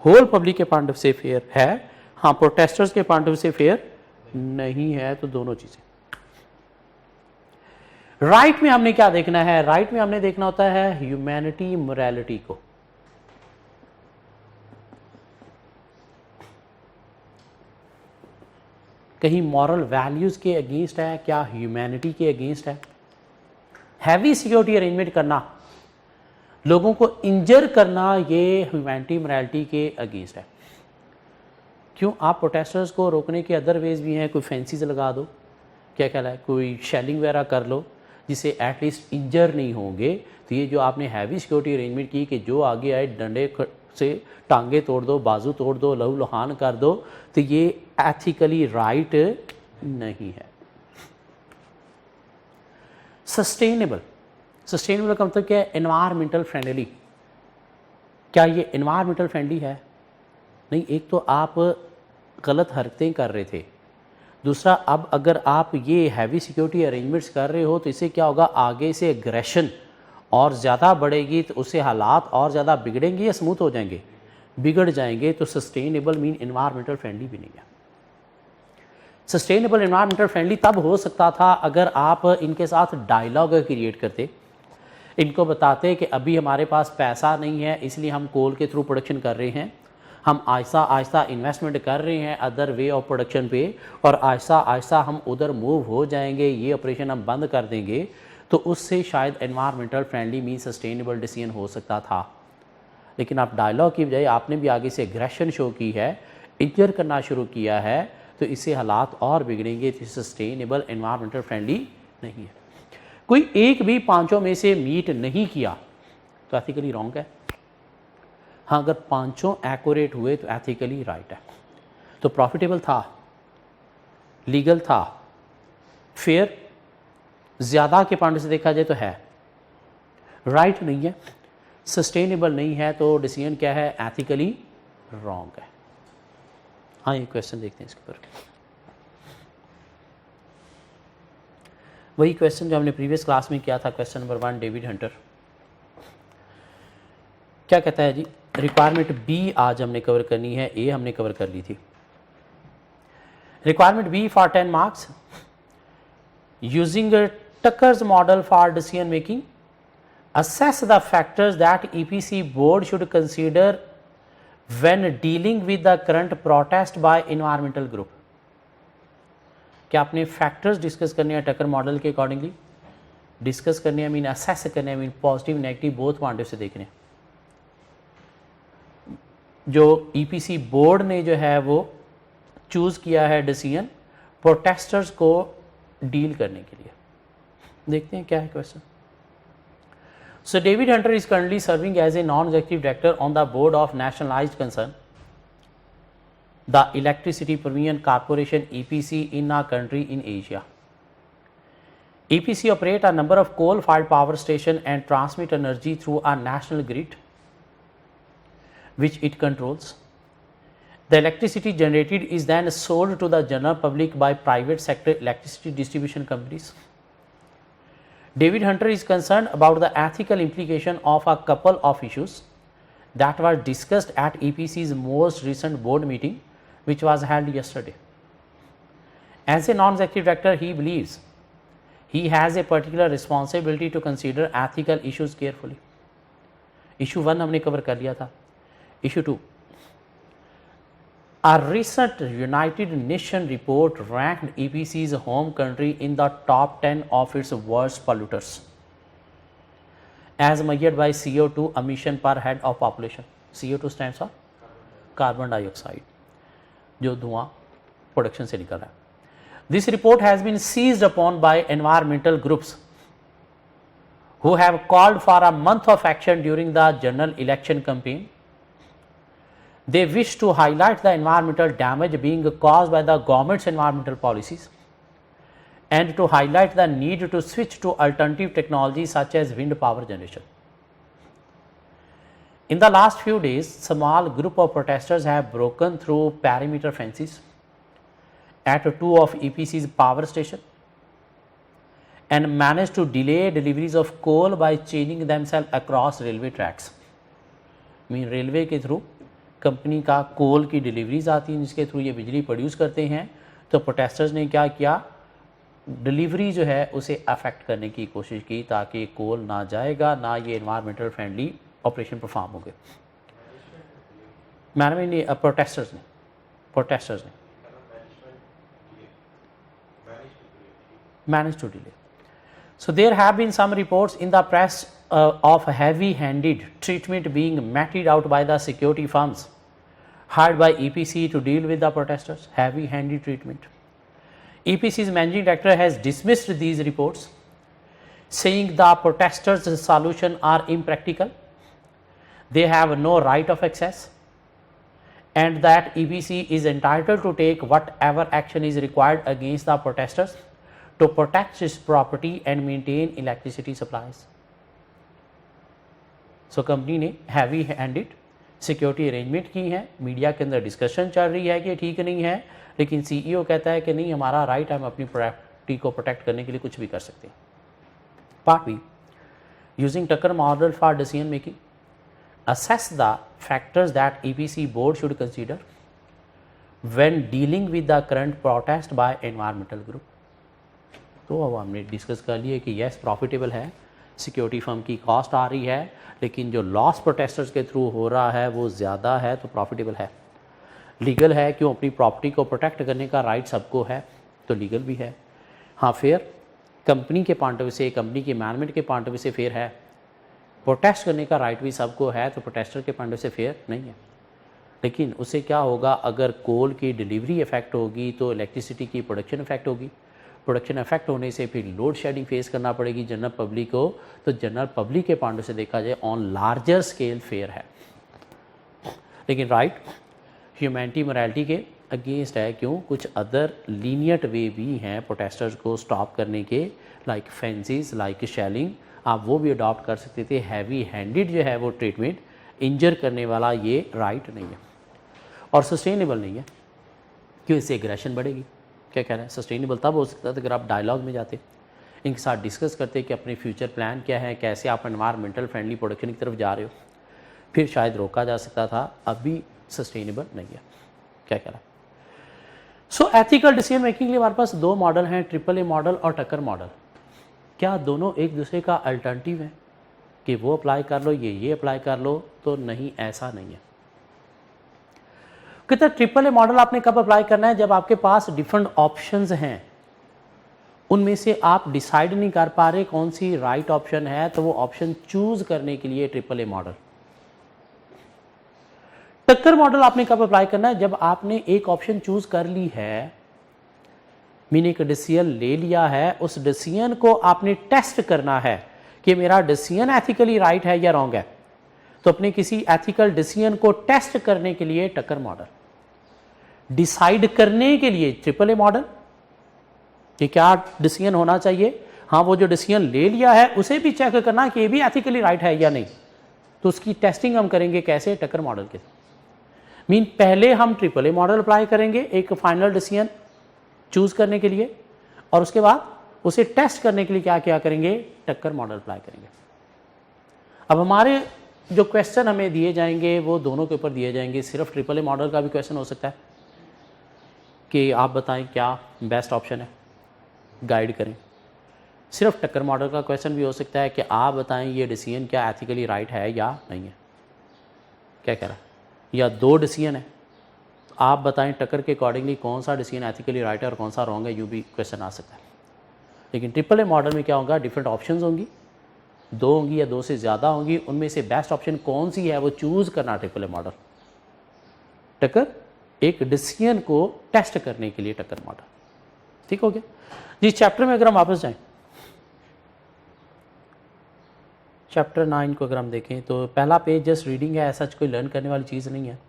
होल पब्लिक के पॉइंट ऑफ से फेयर है। हाँ, प्रोटेस्टर्स के पॉइंट ऑफ से फेयर नहीं है। तो दोनों चीजें। राइट में हमने क्या देखना है, राइट में हमने देखना होता है ह्यूमैनिटी मोरालिटी को। कहीं मॉरल वैल्यूज के अगेंस्ट है, क्या ह्यूमैनिटी के अगेंस्ट है। हैवी सिक्योरिटी अरेंजमेंट करना, लोगों को इंजर करना, ये ह्यूमैनिटी मोरालिटी के अगेंस्ट है। क्यों, आप प्रोटेस्टर्स को रोकने के अदर वेज भी हैं, कोई फैंसीज लगा दो, क्या ख्याल है, कोई शेलिंग वगैरह कर लो जिससे एटलीस्ट इंजर नहीं होंगे। तो ये जो आपने हैवी सिक्योरिटी अरेंजमेंट की कि जो आगे आए डंडे से टांगे तोड़ दो, बाजू तोड़ दो, लहू लुहान कर दो, तो ये एथिकली राइट नहीं है। सस्टेनेबल, सस्टेनेबल का मतलब क्या है, एनवायरमेंटल फ्रेंडली। क्या ये एनवायरमेंटल फ्रेंडली है, नहीं। एक तो आप गलत हरकतें कर रहे थे, दूसरा अब अगर आप ये हैवी सिक्योरिटी अरेंजमेंट्स कर रहे हो तो इससे क्या होगा, आगे से एग्रेशन और ज़्यादा बढ़ेगी, तो उससे हालात और ज़्यादा बिगड़ेंगे या स्मूथ हो जाएंगे, बिगड़ जाएंगे। तो सस्टेनेबल मीन एनवायरमेंटल फ्रेंडली भी नहीं है। सस्टेनेबल एनवायरमेंटल फ्रेंडली तब हो सकता था अगर आप इनके साथ डायलॉग क्रिएट करते, इनको बताते कि अभी हमारे पास पैसा नहीं है इसलिए हम कोल के थ्रू प्रोडक्शन कर रहे हैं, हम आहिस्ता आहिस्ता इन्वेस्टमेंट कर रहे हैं अदर वे ऑफ प्रोडक्शन पे, और आहिस्ता आहिस्ता हम उधर मूव हो जाएंगे, ये ऑपरेशन हम बंद कर देंगे। तो उससे शायद environmental friendly mean sustainable decision हो सकता था। लेकिन आप डायलॉग की बजाय आपने भी आगे से एग्रेशन शो की है, इंजर करना शुरू किया है, तो इससे हालात और बिगड़ेंगे। तो सस्टेनेबल एनवायरमेंटल फ्रेंडली नहीं है। कोई एक भी पांचों में से मीट नहीं किया तो एथिकली रॉन्ग है। हाँ, अगर पांचों एक्यूरेट हुए तो एथिकली राइट है। तो प्रॉफिटेबल था, लीगल था, फेयर ज़्यादा के पॉइंट से देखा जाए तो है, राइट नहीं है, सस्टेनेबल नहीं है, तो डिसीजन क्या है, एथिकली रॉन्ग है। हाँ, ये क्वेश्चन देखते हैं इसके ऊपर। वही क्वेश्चन जो हमने प्रीवियस क्लास में किया था, क्वेश्चन नंबर 1, डेविड हंटर क्या कहता है जी। रिक्वायरमेंट बी आज हमने कवर करनी है, ए हमने कवर कर ली थी। Requirement B for 10 marks, using Tucker's model for decision making, assess the factors that EPC board should consider when dealing with the current protest by environmental group। क्या आपने फैक्टर्स डिस्कस करने हैं टक्कर मॉडल के accordingly, discuss करने हैं, mean assess करने हैं, mean positive negative both point of से देखने हैं। जो ईपीसी बोर्ड ने जो है वो चूज किया है डिसीजन प्रोटेस्टर्स को डील करने के लिए। देखते हैं क्या है question. So David Hunter is currently serving as a non-executive director on the board of nationalized concern, the Electricity Provision Corporation (EPC) in our country in Asia. EPC operate a number of coal-fired power stations and transmit energy through a national grid, which it controls. The electricity generated is then sold to the general public by private sector electricity distribution companies. David Hunter is concerned about the ethical implication of a couple of issues that were discussed at EPC's most recent board meeting, which was held yesterday. As a non-executive director, he believes he has a particular responsibility to consider ethical issues carefully. Issue 1 हमने cover कर लिया था। Issue 2, a recent United Nations report ranked EPC's home country in the top 10 of its worst polluters as measured by CO2 emission per head of population. CO2 stands for carbon dioxide, जो धुआं production से निकल रहा है। This report has been seized upon by environmental groups who have called for a month of action during the general election campaign. They wish to highlight the environmental damage being caused by the government's environmental policies and to highlight the need to switch to alternative technologies such as wind power generation. In the last few days, small group of protesters have broken through perimeter fences at 2 of EPC's power stations and managed to delay deliveries of coal by chaining themselves across railway tracks. mean railway के through company का कोल की deliveries आती हैं जिसके through ये बिजली produce करते हैं, तो प्रोटेस्टर्स ने क्या किया, डिलीवरी जो है उसे अफेक्ट करने की कोशिश की ताकि कोल ना जाएगा, ना ये एनवायरमेंटल फ्रेंडली ऑपरेशन परफॉर्म हो गए। मैडम ने प्रोटेस्टर्स ने manage to delay. So there have been some reports in the press of heavy-handed treatment being meted out by the security firms hired by EPC to deal with the protesters. Heavy-handed treatment. EPC's managing director has dismissed these reports, saying the protesters' solutions are impractical, they have no right of access, and that EPC is entitled to take whatever action is required against the protesters to protect its property and maintain electricity supplies. So company ने heavy handed security arrangement की है, media के अंदर discussion चल रही है कि ठीक नहीं है, लेकिन सीईओ कहता है कि नहीं, हमारा राइट है, हम अपनी प्रॉपर्टी को प्रोटेक्ट करने के लिए कुछ भी कर सकते हैं। पार्ट बी, यूजिंग टक्कर model for decision making, assess the factors that EPC board should consider when dealing with the current protest bye environmental group. तो अब हमने डिस्कस कर लिए कि यस प्रॉफिटेबल है, सिक्योरिटी फर्म की कॉस्ट आ रही है, लेकिन जो लॉस प्रोटेस्टर्स के थ्रू हो रहा है वो ज़्यादा है, तो प्रॉफिटेबल है, लीगल है, क्यों, अपनी प्रॉपर्टी को प्रोटेक्ट करने का राइट सबको है, तो लीगल भी है। हाँ, फेयर कंपनी के पॉइंट ऑफ व्यू से, कंपनी के मैनेजमेंट के पॉइंट ऑफ व्यू से फेयर है, प्रोटेस्ट करने का राइट भी सबको है, तो प्रोटेस्टर के पॉइंट ऑफ व्यू से फेयर नहीं है। लेकिन उससे क्या होगा, अगर कोल की डिलीवरी इफेक्ट होगी तो इलेक्ट्रिसिटी की प्रोडक्शन इफेक्ट होगी, प्रोडक्शन इफेक्ट होने से फिर लोड शेडिंग फेस करना पड़ेगी जनरल पब्लिक को, तो जनरल पब्लिक के पॉइंट से देखा जाए ऑन लार्जर स्केल फेयर है। लेकिन राइट ह्यूमैनिटी मोरालिटी के अगेंस्ट है, क्यों, कुछ अदर लीनियट वे भी हैं प्रोटेस्टर्स को स्टॉप करने के, लाइक फेंसेस, लाइक शेलिंग, आप वो भी अडॉप्ट कर सकते थे। हैवी हैंडेड जो है वो ट्रीटमेंट इंजर करने वाला ये राइट नहीं है और सस्टेनेबल नहीं है, क्यों? इससे एग्रेशन बढ़ेगी। क्या कह रहे हैं? सस्टेनेबल तब हो सकता है अगर आप डायलॉग में जाते, इनके साथ डिस्कस करते कि अपने फ्यूचर प्लान क्या है, कैसे आप एनवायरमेंटल फ्रेंडली प्रोडक्शन की तरफ जा रहे हो, फिर शायद रोका जा सकता था। अभी सस्टेनेबल नहीं है। क्या कह रहा है? सो एथिकल डिसीजन मेकिंग के लिए हमारे पास दो मॉडल हैं, ट्रिपल ए मॉडल और टक्कर मॉडल। क्या दोनों एक दूसरे का अल्टरनेटिव है कि वो अप्लाई कर लो, ये अप्लाई कर लो? तो नहीं, ऐसा नहीं है। कहते हैं ट्रिपल ए मॉडल आपने कब अप्लाई करना है? जब आपके पास डिफरेंट ऑप्शंस हैं, उनमें से आप डिसाइड नहीं कर पा रहे कौन सी राइट ऑप्शन है, तो वो ऑप्शन चूज करने के लिए ट्रिपल ए मॉडल। टक्कर मॉडल आपने कब अप्लाई करना है? जब आपने एक ऑप्शन चूज कर ली है, मीन एक डिसीजन ले लिया है, उस डिसीजन को आपने टेस्ट करना है कि मेरा डिसीजन एथिकली राइट है या रॉन्ग है। तो अपने किसी एथिकल डिसीजन को टेस्ट करने के लिए टक्कर मॉडल, डिसाइड करने के लिए ट्रिपल ए मॉडल कि क्या डिसीजन होना चाहिए। हाँ, वो जो डिसीजन ले लिया है उसे भी चेक करना कि ये भी एथिकली राइट है या नहीं, तो उसकी टेस्टिंग हम करेंगे कैसे? टक्कर मॉडल के। मीन पहले हम ट्रिपल ए मॉडल अप्लाई करेंगे एक फाइनल डिसीजन चूज करने के लिए, और उसके बाद उसे टेस्ट करने के लिए क्या क्या करेंगे? टक्कर मॉडल अप्लाई करेंगे। अब हमारे जो क्वेश्चन हमें दिए जाएंगे वो दोनों के ऊपर दिए जाएंगे। सिर्फ ट्रिपल ए मॉडल का भी क्वेश्चन हो सकता है कि आप बताएं क्या बेस्ट ऑप्शन है, गाइड करें। सिर्फ टक्कर मॉडल का क्वेश्चन भी हो सकता है कि आप बताएं ये डिसीजन क्या एथिकली राइट है या नहीं है। क्या कह रहा है? या दो डिसीजन है, आप बताएं टक्कर के अकॉर्डिंगली कौन सा डिसीजन एथिकली राइट है और कौन सा रॉन्ग है, यूँ भी क्वेश्चन आ सकता है। लेकिन ट्रिपल ए मॉडल में क्या होगा? डिफरेंट ऑप्शंस होंगी, दो होंगी या दो से ज़्यादा होंगी, उनमें से बेस्ट ऑप्शन कौन सी है वो चूज़ करना ट्रिपल ए मॉडल। टक्कर एक डिसीजन को टेस्ट करने के लिए टक्कर मॉडल। ठीक हो गया जी। चैप्टर में अगर हम वापस जाएं, चैप्टर 9 को अगर हम देखें तो पहला पेज जस्ट रीडिंग है, ऐसा कोई लर्न करने वाली चीज़ नहीं है।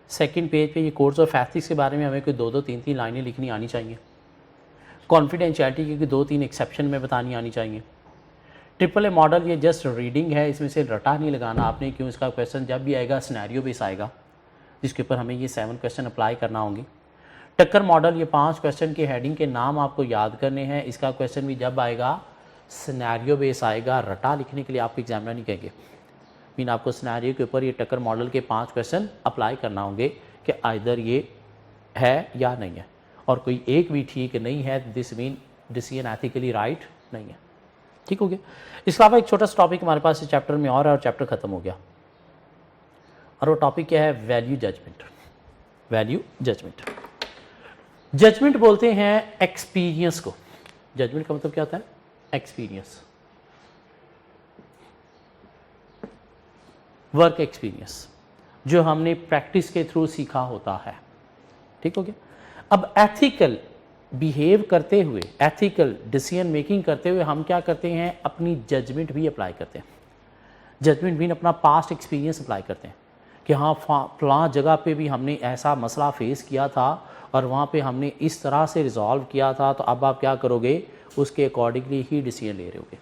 सेकंड पेज पे ये कोर्स ऑफ एथिक्स के बारे में हमें कोई दो तीन लाइनें लिखनी आनी चाहिए। कॉन्फिडेंशियलिटी की 2-3 एक्सेप्शन में बतानी आनी चाहिए। ट्रिपल ए मॉडल ये जस्ट रीडिंग है, इसमें से रटा नहीं लगाना आपने, क्यों? इसका क्वेश्चन जब भी आएगा सिनेरियो बेस आएगा, जिसके ऊपर हमें ये 7 क्वेश्चन अप्लाई करना होंगे। टक्कर मॉडल ये 5 क्वेश्चन के हेडिंग के नाम आपको याद करने हैं। इसका क्वेश्चन भी जब आएगा सिनेरियो बेस आएगा, रटा लिखने के लिए आपको एग्जामिनर नहीं कहेंगे। मीन आपको सिनेरियो के ऊपर ये टक्कर मॉडल के 5 क्वेश्चन अप्लाई करना होंगे कि आइदर ये है या नहीं है, और कोई एक भी ठीक नहीं है, this mean decision ethically right नहीं है। ठीक हो गया। इसके अलावा एक छोटा सा टॉपिक हमारे पास इस चैप्टर में और चैप्टर खत्म हो गया, और वो टॉपिक क्या है? Value judgement. Value judgement, judgement बोलते हैं एक्सपीरियंस को। जजमेंट का मतलब क्या होता है? एक्सपीरियंस, वर्क एक्सपीरियंस, जो हमने प्रैक्टिस के थ्रू सीखा होता है। ठीक हो गया। अब एथिकल बिहेव करते हुए, एथिकल डिसीजन मेकिंग करते हुए हम क्या करते हैं? अपनी जजमेंट भी अप्लाई करते हैं। जजमेंट भी अपना पास्ट एक्सपीरियंस अप्लाई करते हैं कि हाँ फलां जगह पे भी हमने ऐसा मसला फेस किया था और वहाँ पे हमने इस तरह से रिजॉल्व किया था, तो अब आप क्या करोगे? उसके अकॉर्डिंगली ही डिसीजन ले रहे होगे।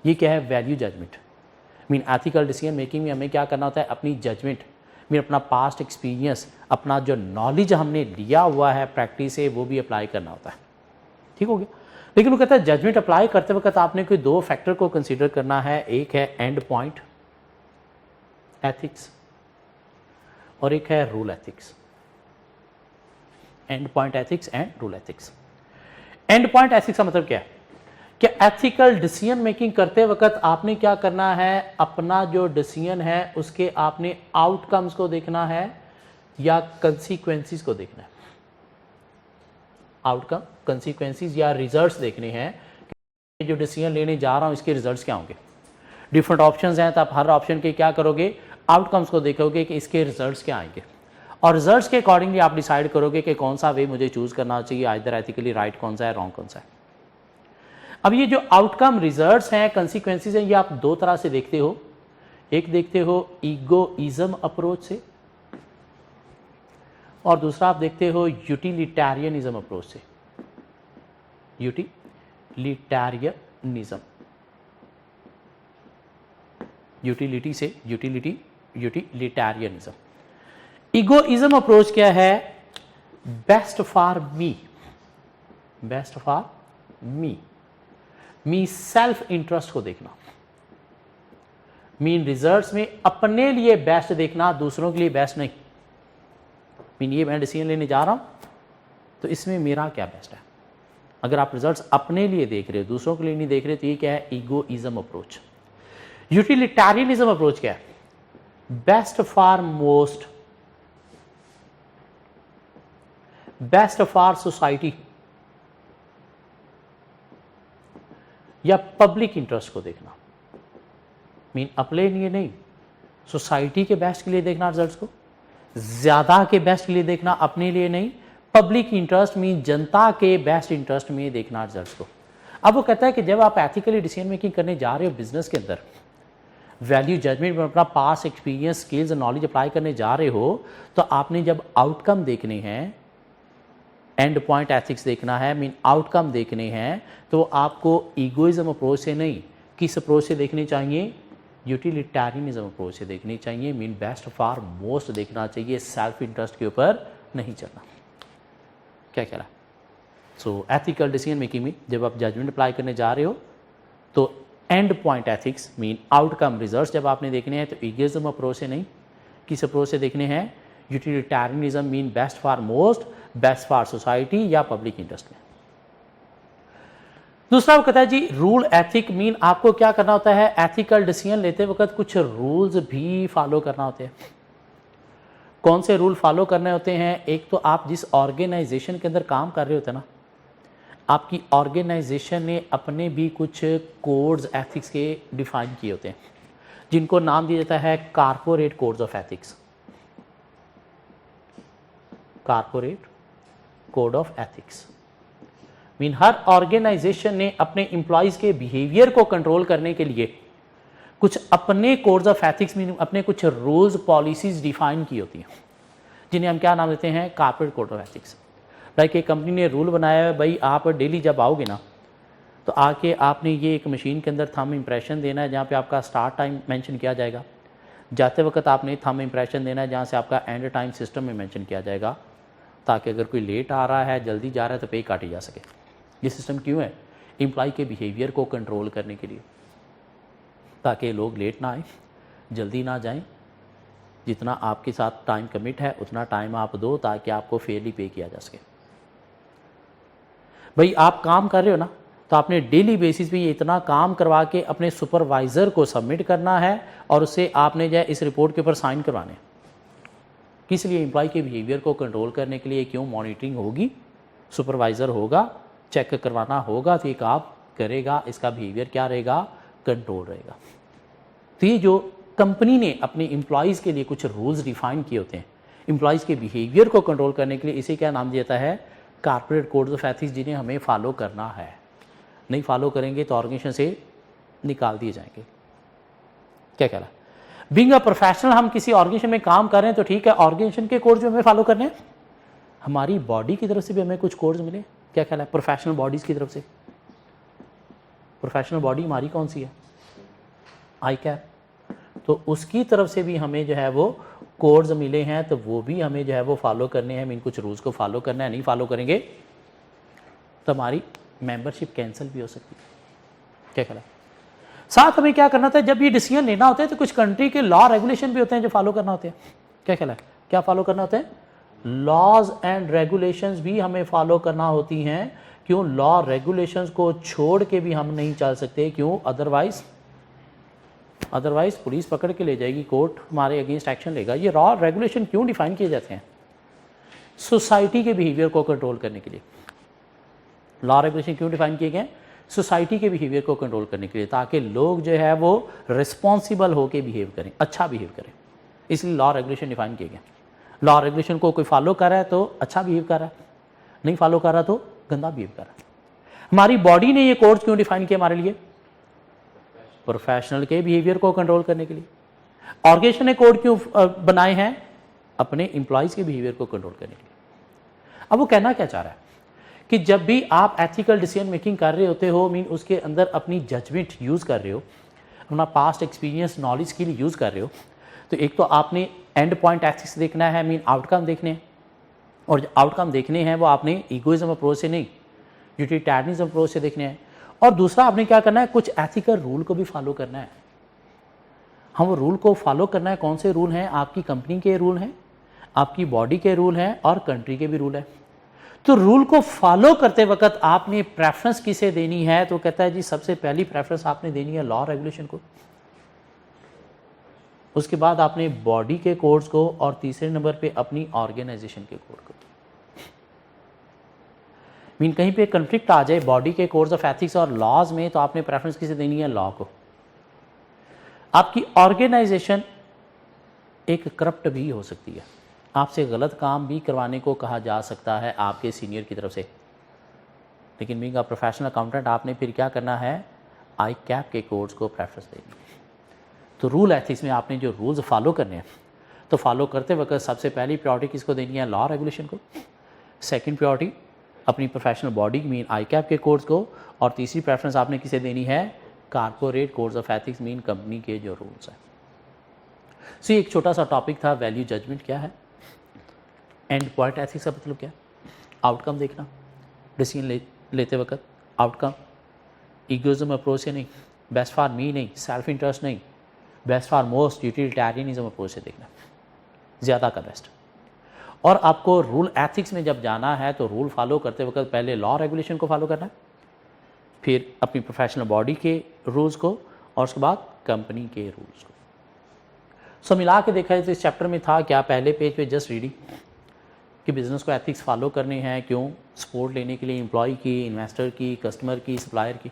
ये क्या है? Value judgement. Mean ethical decision making में हमें क्या करना होता है? अपनी जजमेंट मीन अपना पास्ट एक्सपीरियंस, अपना जो नॉलेज हमने लिया हुआ है प्रैक्टिस से, वो भी अप्लाई करना होता है। ठीक हो गया। लेकिन वो कहता है जजमेंट अप्लाई करते वक्त आपने कोई दो फैक्टर को कंसीडर करना है। एक है एंड पॉइंट एथिक्स और एक है rule ethics. And point ethics and rule ethics. And point ethics का मतलब क्या है? कि एथिकल डिसीजन मेकिंग करते वक्त आपने क्या करना है? अपना जो डिसीजन है उसके आपने आउटकम्स को देखना है या कंसीक्वेंसेस को देखना है। आउटकम, कंसीक्वेंसेस या रिजल्ट्स देखने हैं कि जो डिसीजन लेने जा रहा हूं इसके रिजल्ट्स क्या होंगे। डिफरेंट ऑप्शंस हैं, तो आप हर ऑप्शन के क्या करोगे? आउटकम्स को देखोगे कि इसके रिजल्ट्स क्या आएंगे, और रिजल्ट्स के अकॉर्डिंगली आप डिसाइड करोगे कि कौन सा वे मुझे चूज करना चाहिए, आइदर एथिकली राइट कौन सा है, रॉन्ग कौन सा है। अब ये जो आउटकम, रिजल्ट्स हैं, कंसीक्वेंसेस हैं, ये आप दो तरह से देखते हो। एक देखते हो ईगोइज्म अप्रोच से, और दूसरा आप देखते हो यूटिलिटेरियनिज्म अप्रोच से। यूटिलिटेरियनिज्म, यूटिलिटी से यूटिलिटेरियनिज्म। ईगोइज्म अप्रोच क्या है? Best for me, best for me self interest को देखना, मीन रिजल्ट्स में अपने लिए बेस्ट देखना, दूसरों के लिए बेस्ट नहीं। मीन ये मैं डिसीजन लेने जा रहा हूं तो इसमें मेरा क्या बेस्ट है। अगर आप रिजल्ट्स अपने लिए देख रहे हो, दूसरों के लिए नहीं देख रहे, तो ये क्या है? Egoism approach. यूटिलिटेरियनिज्म अप्रोच क्या है? Best for most, best for society या पब्लिक इंटरेस्ट को देखना। मीन अपने लिए नहीं, सोसाइटी के बेस्ट के लिए देखना रिजल्ट्स को, ज्यादा के बेस्ट के लिए देखना, अपने लिए नहीं। पब्लिक इंटरेस्ट मीन जनता के बेस्ट इंटरेस्ट में देखना रिजल्ट्स को। अब वो कहता है कि जब आप एथिकली डिसीजन मेकिंग करने जा रहे हो बिजनेस के अंदर, वैल्यू जजमेंट में अपना पास एक्सपीरियंस, स्किल्स और नॉलेज अप्लाई करने जा रहे हो, तो आपने जब आउटकम देखने हैं, एंड पॉइंट एथिक्स देखना है, मीन आउटकम देखने हैं, तो आपको ईगोइज्म अप्रोच से नहीं, किस अप्रोच से देखने चाहिए? यूटिलिटेरियनिज्म अप्रोच से देखनी चाहिए। मीन बेस्ट फॉर मोस्ट देखना चाहिए, सेल्फ इंटरेस्ट के ऊपर नहीं चलना। क्या कह रहा है? सो एथिकल डिसीजन मेकिंग में जब आप जजमेंट अप्लाई करने जा रहे हो तो and point ethics mean outcome results जब आपने देखने हैं तो ईगोइज्म अप्रोच से नहीं, किस अप्रोच से देखने हैं? Utilitarianism mean best for most, best for society या पब्लिक इंटरेस्ट में। दूसरा वो कहता है जी रूल एथिक मीन आपको क्या करना होता है? एथिकल डिसीजन लेते वक्त कुछ रूल्स भी फॉलो करना होते हैं। कौन से रूल फॉलो करने होते हैं? एक तो आप जिस ऑर्गेनाइजेशन के अंदर काम कर रहे होते हैं ना, आपकी ऑर्गेनाइजेशन ने अपने भी कुछ कोड्स एथिक्स के डिफाइन किए होते हैं, जिनको नाम दिया जाता है corporate codes of ethics. Corporate code of ethics mean हर ऑर्गेनाइजेशन ने अपने एम्प्लॉयज के बिहेवियर को कंट्रोल करने के लिए कुछ अपने कोड्स ऑफ एथिक्स मीन अपने कुछ रूल्स पॉलिसीज डिफाइन की होती हैं, जिन्हें हम क्या नाम देते हैं? Corporate code of ethics. Like एक कंपनी ने रूल बनाया है, भाई आप डेली जब आओगे ना तो आके आपने ये एक मशीन के अंदर थंब इंप्रेशन देना है, जहाँ पे आपका स्टार्ट टाइम मेंशन किया जाएगा। जाते वक्त आपने थंब इंप्रेशन देना है जहाँ से आपका एंड टाइम सिस्टम में मेंशन किया जाएगा, ताकि अगर कोई लेट आ रहा है, जल्दी जा रहा है तो पे काटी जा सके। ये सिस्टम क्यों है? एम्प्लॉय के बिहेवियर को कंट्रोल करने के लिए, ताकि लोग लेट ना आए, जल्दी ना जाएं। जितना आपके साथ टाइम कमिट है उतना टाइम आप दो, ताकि आपको फेयरली पे किया जा सके। भाई आप काम कर रहे हो ना, तो आपने डेली बेसिस पे ये इतना काम करवा के अपने सुपरवाइज़र को सबमिट करना है, और उससे आपने जो है इस रिपोर्ट के ऊपर साइन करवाने। किस लिए? एम्प्लॉय के बिहेवियर को कंट्रोल करने के लिए। क्यों? मॉनिटरिंग होगी, सुपरवाइज़र होगा, चेक करवाना होगा, तो ये काम करेगा, इसका बिहेवियर क्या रहेगा? कंट्रोल रहेगा। तो ये जो कंपनी ने अपने एम्प्लॉयज़ के लिए कुछ रूल्स डिफाइन किए होते हैं एम्प्लॉयज़ के बिहेवियर को कंट्रोल करने के लिए, इसे क्या नाम दिया जाता है? कारपोरेट कोड्स ऑफ एथिक्स, जिन्हें हमें फॉलो करना है। नहीं फॉलो करेंगे तो ऑर्गेनाइजेशन से निकाल दिए जाएंगे। क्या कह रहा है? बीइंग अ प्रोफेशनल, हम किसी ऑर्गेनाइजेशन में काम कर रहे हैं तो ठीक है, ऑर्गेनाइजेशन के कोड्स भी हमें फॉलो करने हैं। हमारी बॉडी की तरफ से भी हमें कुछ कोड्स मिले। क्या ख्याल है? प्रोफेशनल बॉडीज़ की तरफ से। प्रोफेशनल बॉडी हमारी कौन सी है? आई कैप। तो उसकी तरफ से भी हमें जो है वो कोड्स मिले हैं, तो वो भी हमें जो है वो फॉलो करने हैं। मीन कुछ रूल्स को फॉलो करना है, नहीं फॉलो करेंगे तो हमारी मेंबरशिप कैंसिल भी हो सकती है। क्या ख्याल है? साथ हमें क्या करना था? जब ये डिसीजन लेना होता है तो कुछ कंट्री के लॉ रेगुलेशन भी होते हैं जो फॉलो करना होते हैं। क्या ख्याल है? क्या फॉलो करना होते हैं? लॉज एंड रेगुलेशंस भी हमें फॉलो करना होती हैं। क्यों? लॉ रेगुलेशंस को छोड़ के भी हम नहीं चल सकते। क्यों? अदरवाइज पुलिस पकड़ के ले जाएगी, कोर्ट हमारे अगेंस्ट एक्शन लेगा। ये लॉ रेगुलेशन क्यों डिफाइन किए जाते हैं? सोसाइटी के बिहेवियर को कंट्रोल करने के लिए। लॉ रेगुलेशन क्यों डिफाइन किए गए? सोसाइटी के बिहेवियर को कंट्रोल करने के लिए, ताकि लोग जो है वो रिस्पॉन्सिबल होकर बिहेव करें, अच्छा बिहेव करें। इसलिए लॉ रेगुलेशन डिफाइन किए गए। लॉ रेगुलेशन को कोई फॉलो कर रहा है तो अच्छा बिहेव कर रहा है, नहीं फॉलो कर रहा तो गंदा बिहेव कर रहा है। हमारी बॉडी ने ये कोड्स क्यों डिफाइन किए हमारे लिए? प्रोफेशनल के बिहेवियर को कंट्रोल करने के लिए। ऑर्गेनाइजेशन ने कोड क्यों बनाए हैं? अपने एम्प्लॉयज के बिहेवियर को कंट्रोल करने के लिए। अब वो कहना क्या चाह रहा है कि जब भी आप एथिकल डिसीजन मेकिंग कर रहे होते हो, मीन उसके अंदर अपनी जजमेंट यूज कर रहे हो, अपना पास्ट एक्सपीरियंस नॉलेज के लिए यूज़ कर रहे हो, तो एक तो आपने एंड पॉइंट एथिक्स देखना है, मीन आउटकम देखने हैं, और जो आउटकम देखने हैं वो आपने ईगोइज्म अप्रोच से नहीं, यूटिलिटेरियनिज्म अप्रोच से देखने हैं। और दूसरा आपने क्या करना है, कुछ एथिकल रूल को भी फॉलो करना है। हम वो रूल को फॉलो करना है, कौन से रूल हैं, आपकी कंपनी के रूल हैं, आपकी बॉडी के रूल हैं और कंट्री के भी रूल हैं। तो रूल को फॉलो करते वक्त आपने प्रेफरेंस किसे देनी है, तो कहता है जी सबसे पहली प्रेफरेंस आपने देनी है लॉ रेगुलेशन को, उसके बाद आपने बॉडी के कोड्स को, और तीसरे नंबर पे अपनी ऑर्गेनाइजेशन के कोड को। मीन कहीं पे कन्फ्लिक्ट आ जाए बॉडी के कोड्स ऑफ एथिक्स और लॉज में, तो आपने प्रेफरेंस किसे देनी है, लॉ को। आपकी ऑर्गेनाइजेशन एक करप्ट भी हो सकती है, आपसे गलत काम भी करवाने को कहा जा सकता है आपके सीनियर की तरफ से, लेकिन बीइंग अ प्रोफेशनल अकाउंटेंट आपने फिर क्या करना है, आई कैप के कोड्स को प्रेफरेंस देनी है। तो रूल एथिक्स में आपने जो रूल्स फॉलो करने हैं, तो फॉलो करते वक्त सबसे पहली प्रायोरिटी किसको देनी है, लॉ रेगुलेशन को। सेकंड प्रायोरिटी अपनी professional body mean I cap के कोड्स को, और तीसरी प्रेफरेंस आपने किसे देनी है, corporate codes of ethics mean company के जो रूल्स हैं। सो ये एक छोटा सा टॉपिक था, वैल्यू जजमेंट क्या है, एंड पॉइंट एथिक्स का मतलब क्या है, आउटकम देखना डिसीजन लेते वक्त, आउटकम ईगोइज्म अप्रोच से नहीं, बेस्ट फॉर मी नहीं, सेल्फ इंटरेस्ट नहीं, best for most, utilitarianism approach से देखना, ज़्यादा का बेस्ट। और आपको रूल एथिक्स में जब जाना है तो रूल फॉलो करते वक्त पहले लॉ रेगुलेशन को फॉलो करना है, फिर अपनी प्रोफेशनल बॉडी के रूल्स को, और उसके बाद कंपनी के रूल्स को। सो मिला के देखा जाए तो इस चैप्टर में था क्या, पहले पेज पे जस्ट रीडिंग कि बिज़नेस को एथिक्स फॉलो करने हैं, क्यों, सपोर्ट लेने के लिए एम्प्लॉय की, इन्वेस्टर की, कस्टमर की, सप्लायर की।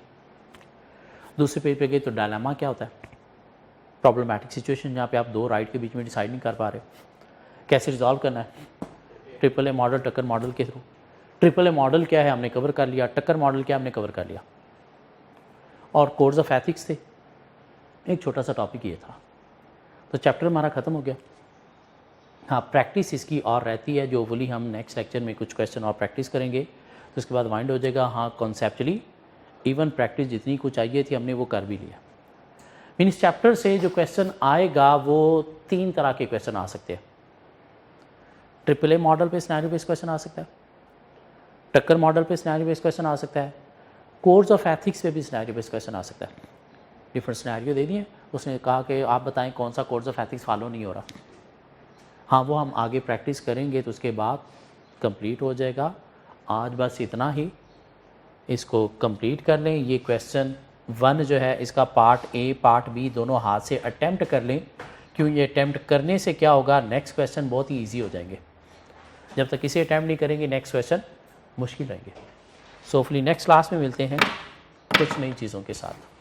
दूसरे पेज पे गए तो डायलेमा क्या होता है, प्रॉब्लमैटिक सिचुएशन जहाँ पे आप दो राइट के बीच में डिसाइड नहीं कर पा रहे, कैसे रिजॉल्व करना है, ट्रिपल ए मॉडल, टक्कर मॉडल के थ्रू। ट्रिपल ए मॉडल क्या है हमने कवर कर लिया, टक्कर मॉडल क्या हमने कवर कर लिया, और कोड्स ऑफ एथिक्स थे, एक छोटा सा टॉपिक ये था। तो चैप्टर हमारा ख़त्म हो गया। हाँ, प्रैक्टिस इसकी और रहती है, जो बोली हम नेक्स्ट लेक्चर में कुछ क्वेश्चन और प्रैक्टिस करेंगे, तो उसके बाद माइंड हो जाएगा हाँ कॉन्सेप्चुअली इवन प्रैक्टिस जितनी कुछ चाहिए थी हमने वो कर भी लिया। मीन इस चैप्टर से जो क्वेश्चन आएगा वो 3 तरह के क्वेश्चन आ सकते हैं। ट्रिपल ए मॉडल पे सिनेरियो बेस्ड क्वेश्चन आ सकता है, टक्कर मॉडल पे सिनेरियो बेस्ड क्वेश्चन आ सकता है, कोड्स ऑफ एथिक्स पे भी सिनेरियो बेस्ड क्वेश्चन आ सकता है। डिफरेंट सिनेरियो दे दिए, उसने कहा कि आप बताएं कौन सा कोड्स ऑफ एथिक्स फॉलो नहीं हो रहा। हाँ, वो हम आगे प्रैक्टिस करेंगे तो उसके बाद कंप्लीट हो जाएगा। आज बस इतना ही, इसको कंप्लीट कर लें। ये क्वेश्चन 1 जो है इसका पार्ट ए पार्ट बी दोनों हाथ से अटैम्प्ट कर लें, क्यों ये अटैम्प्ट करने से क्या होगा, नेक्स्ट क्वेश्चन बहुत ही ईजी हो जाएंगे। जब तक इसे अटैम्प्ट नहीं करेंगे नेक्स्ट क्वेश्चन मुश्किल रहेंगे। सो होपफुली नेक्स्ट क्लास में मिलते हैं कुछ नई चीज़ों के साथ।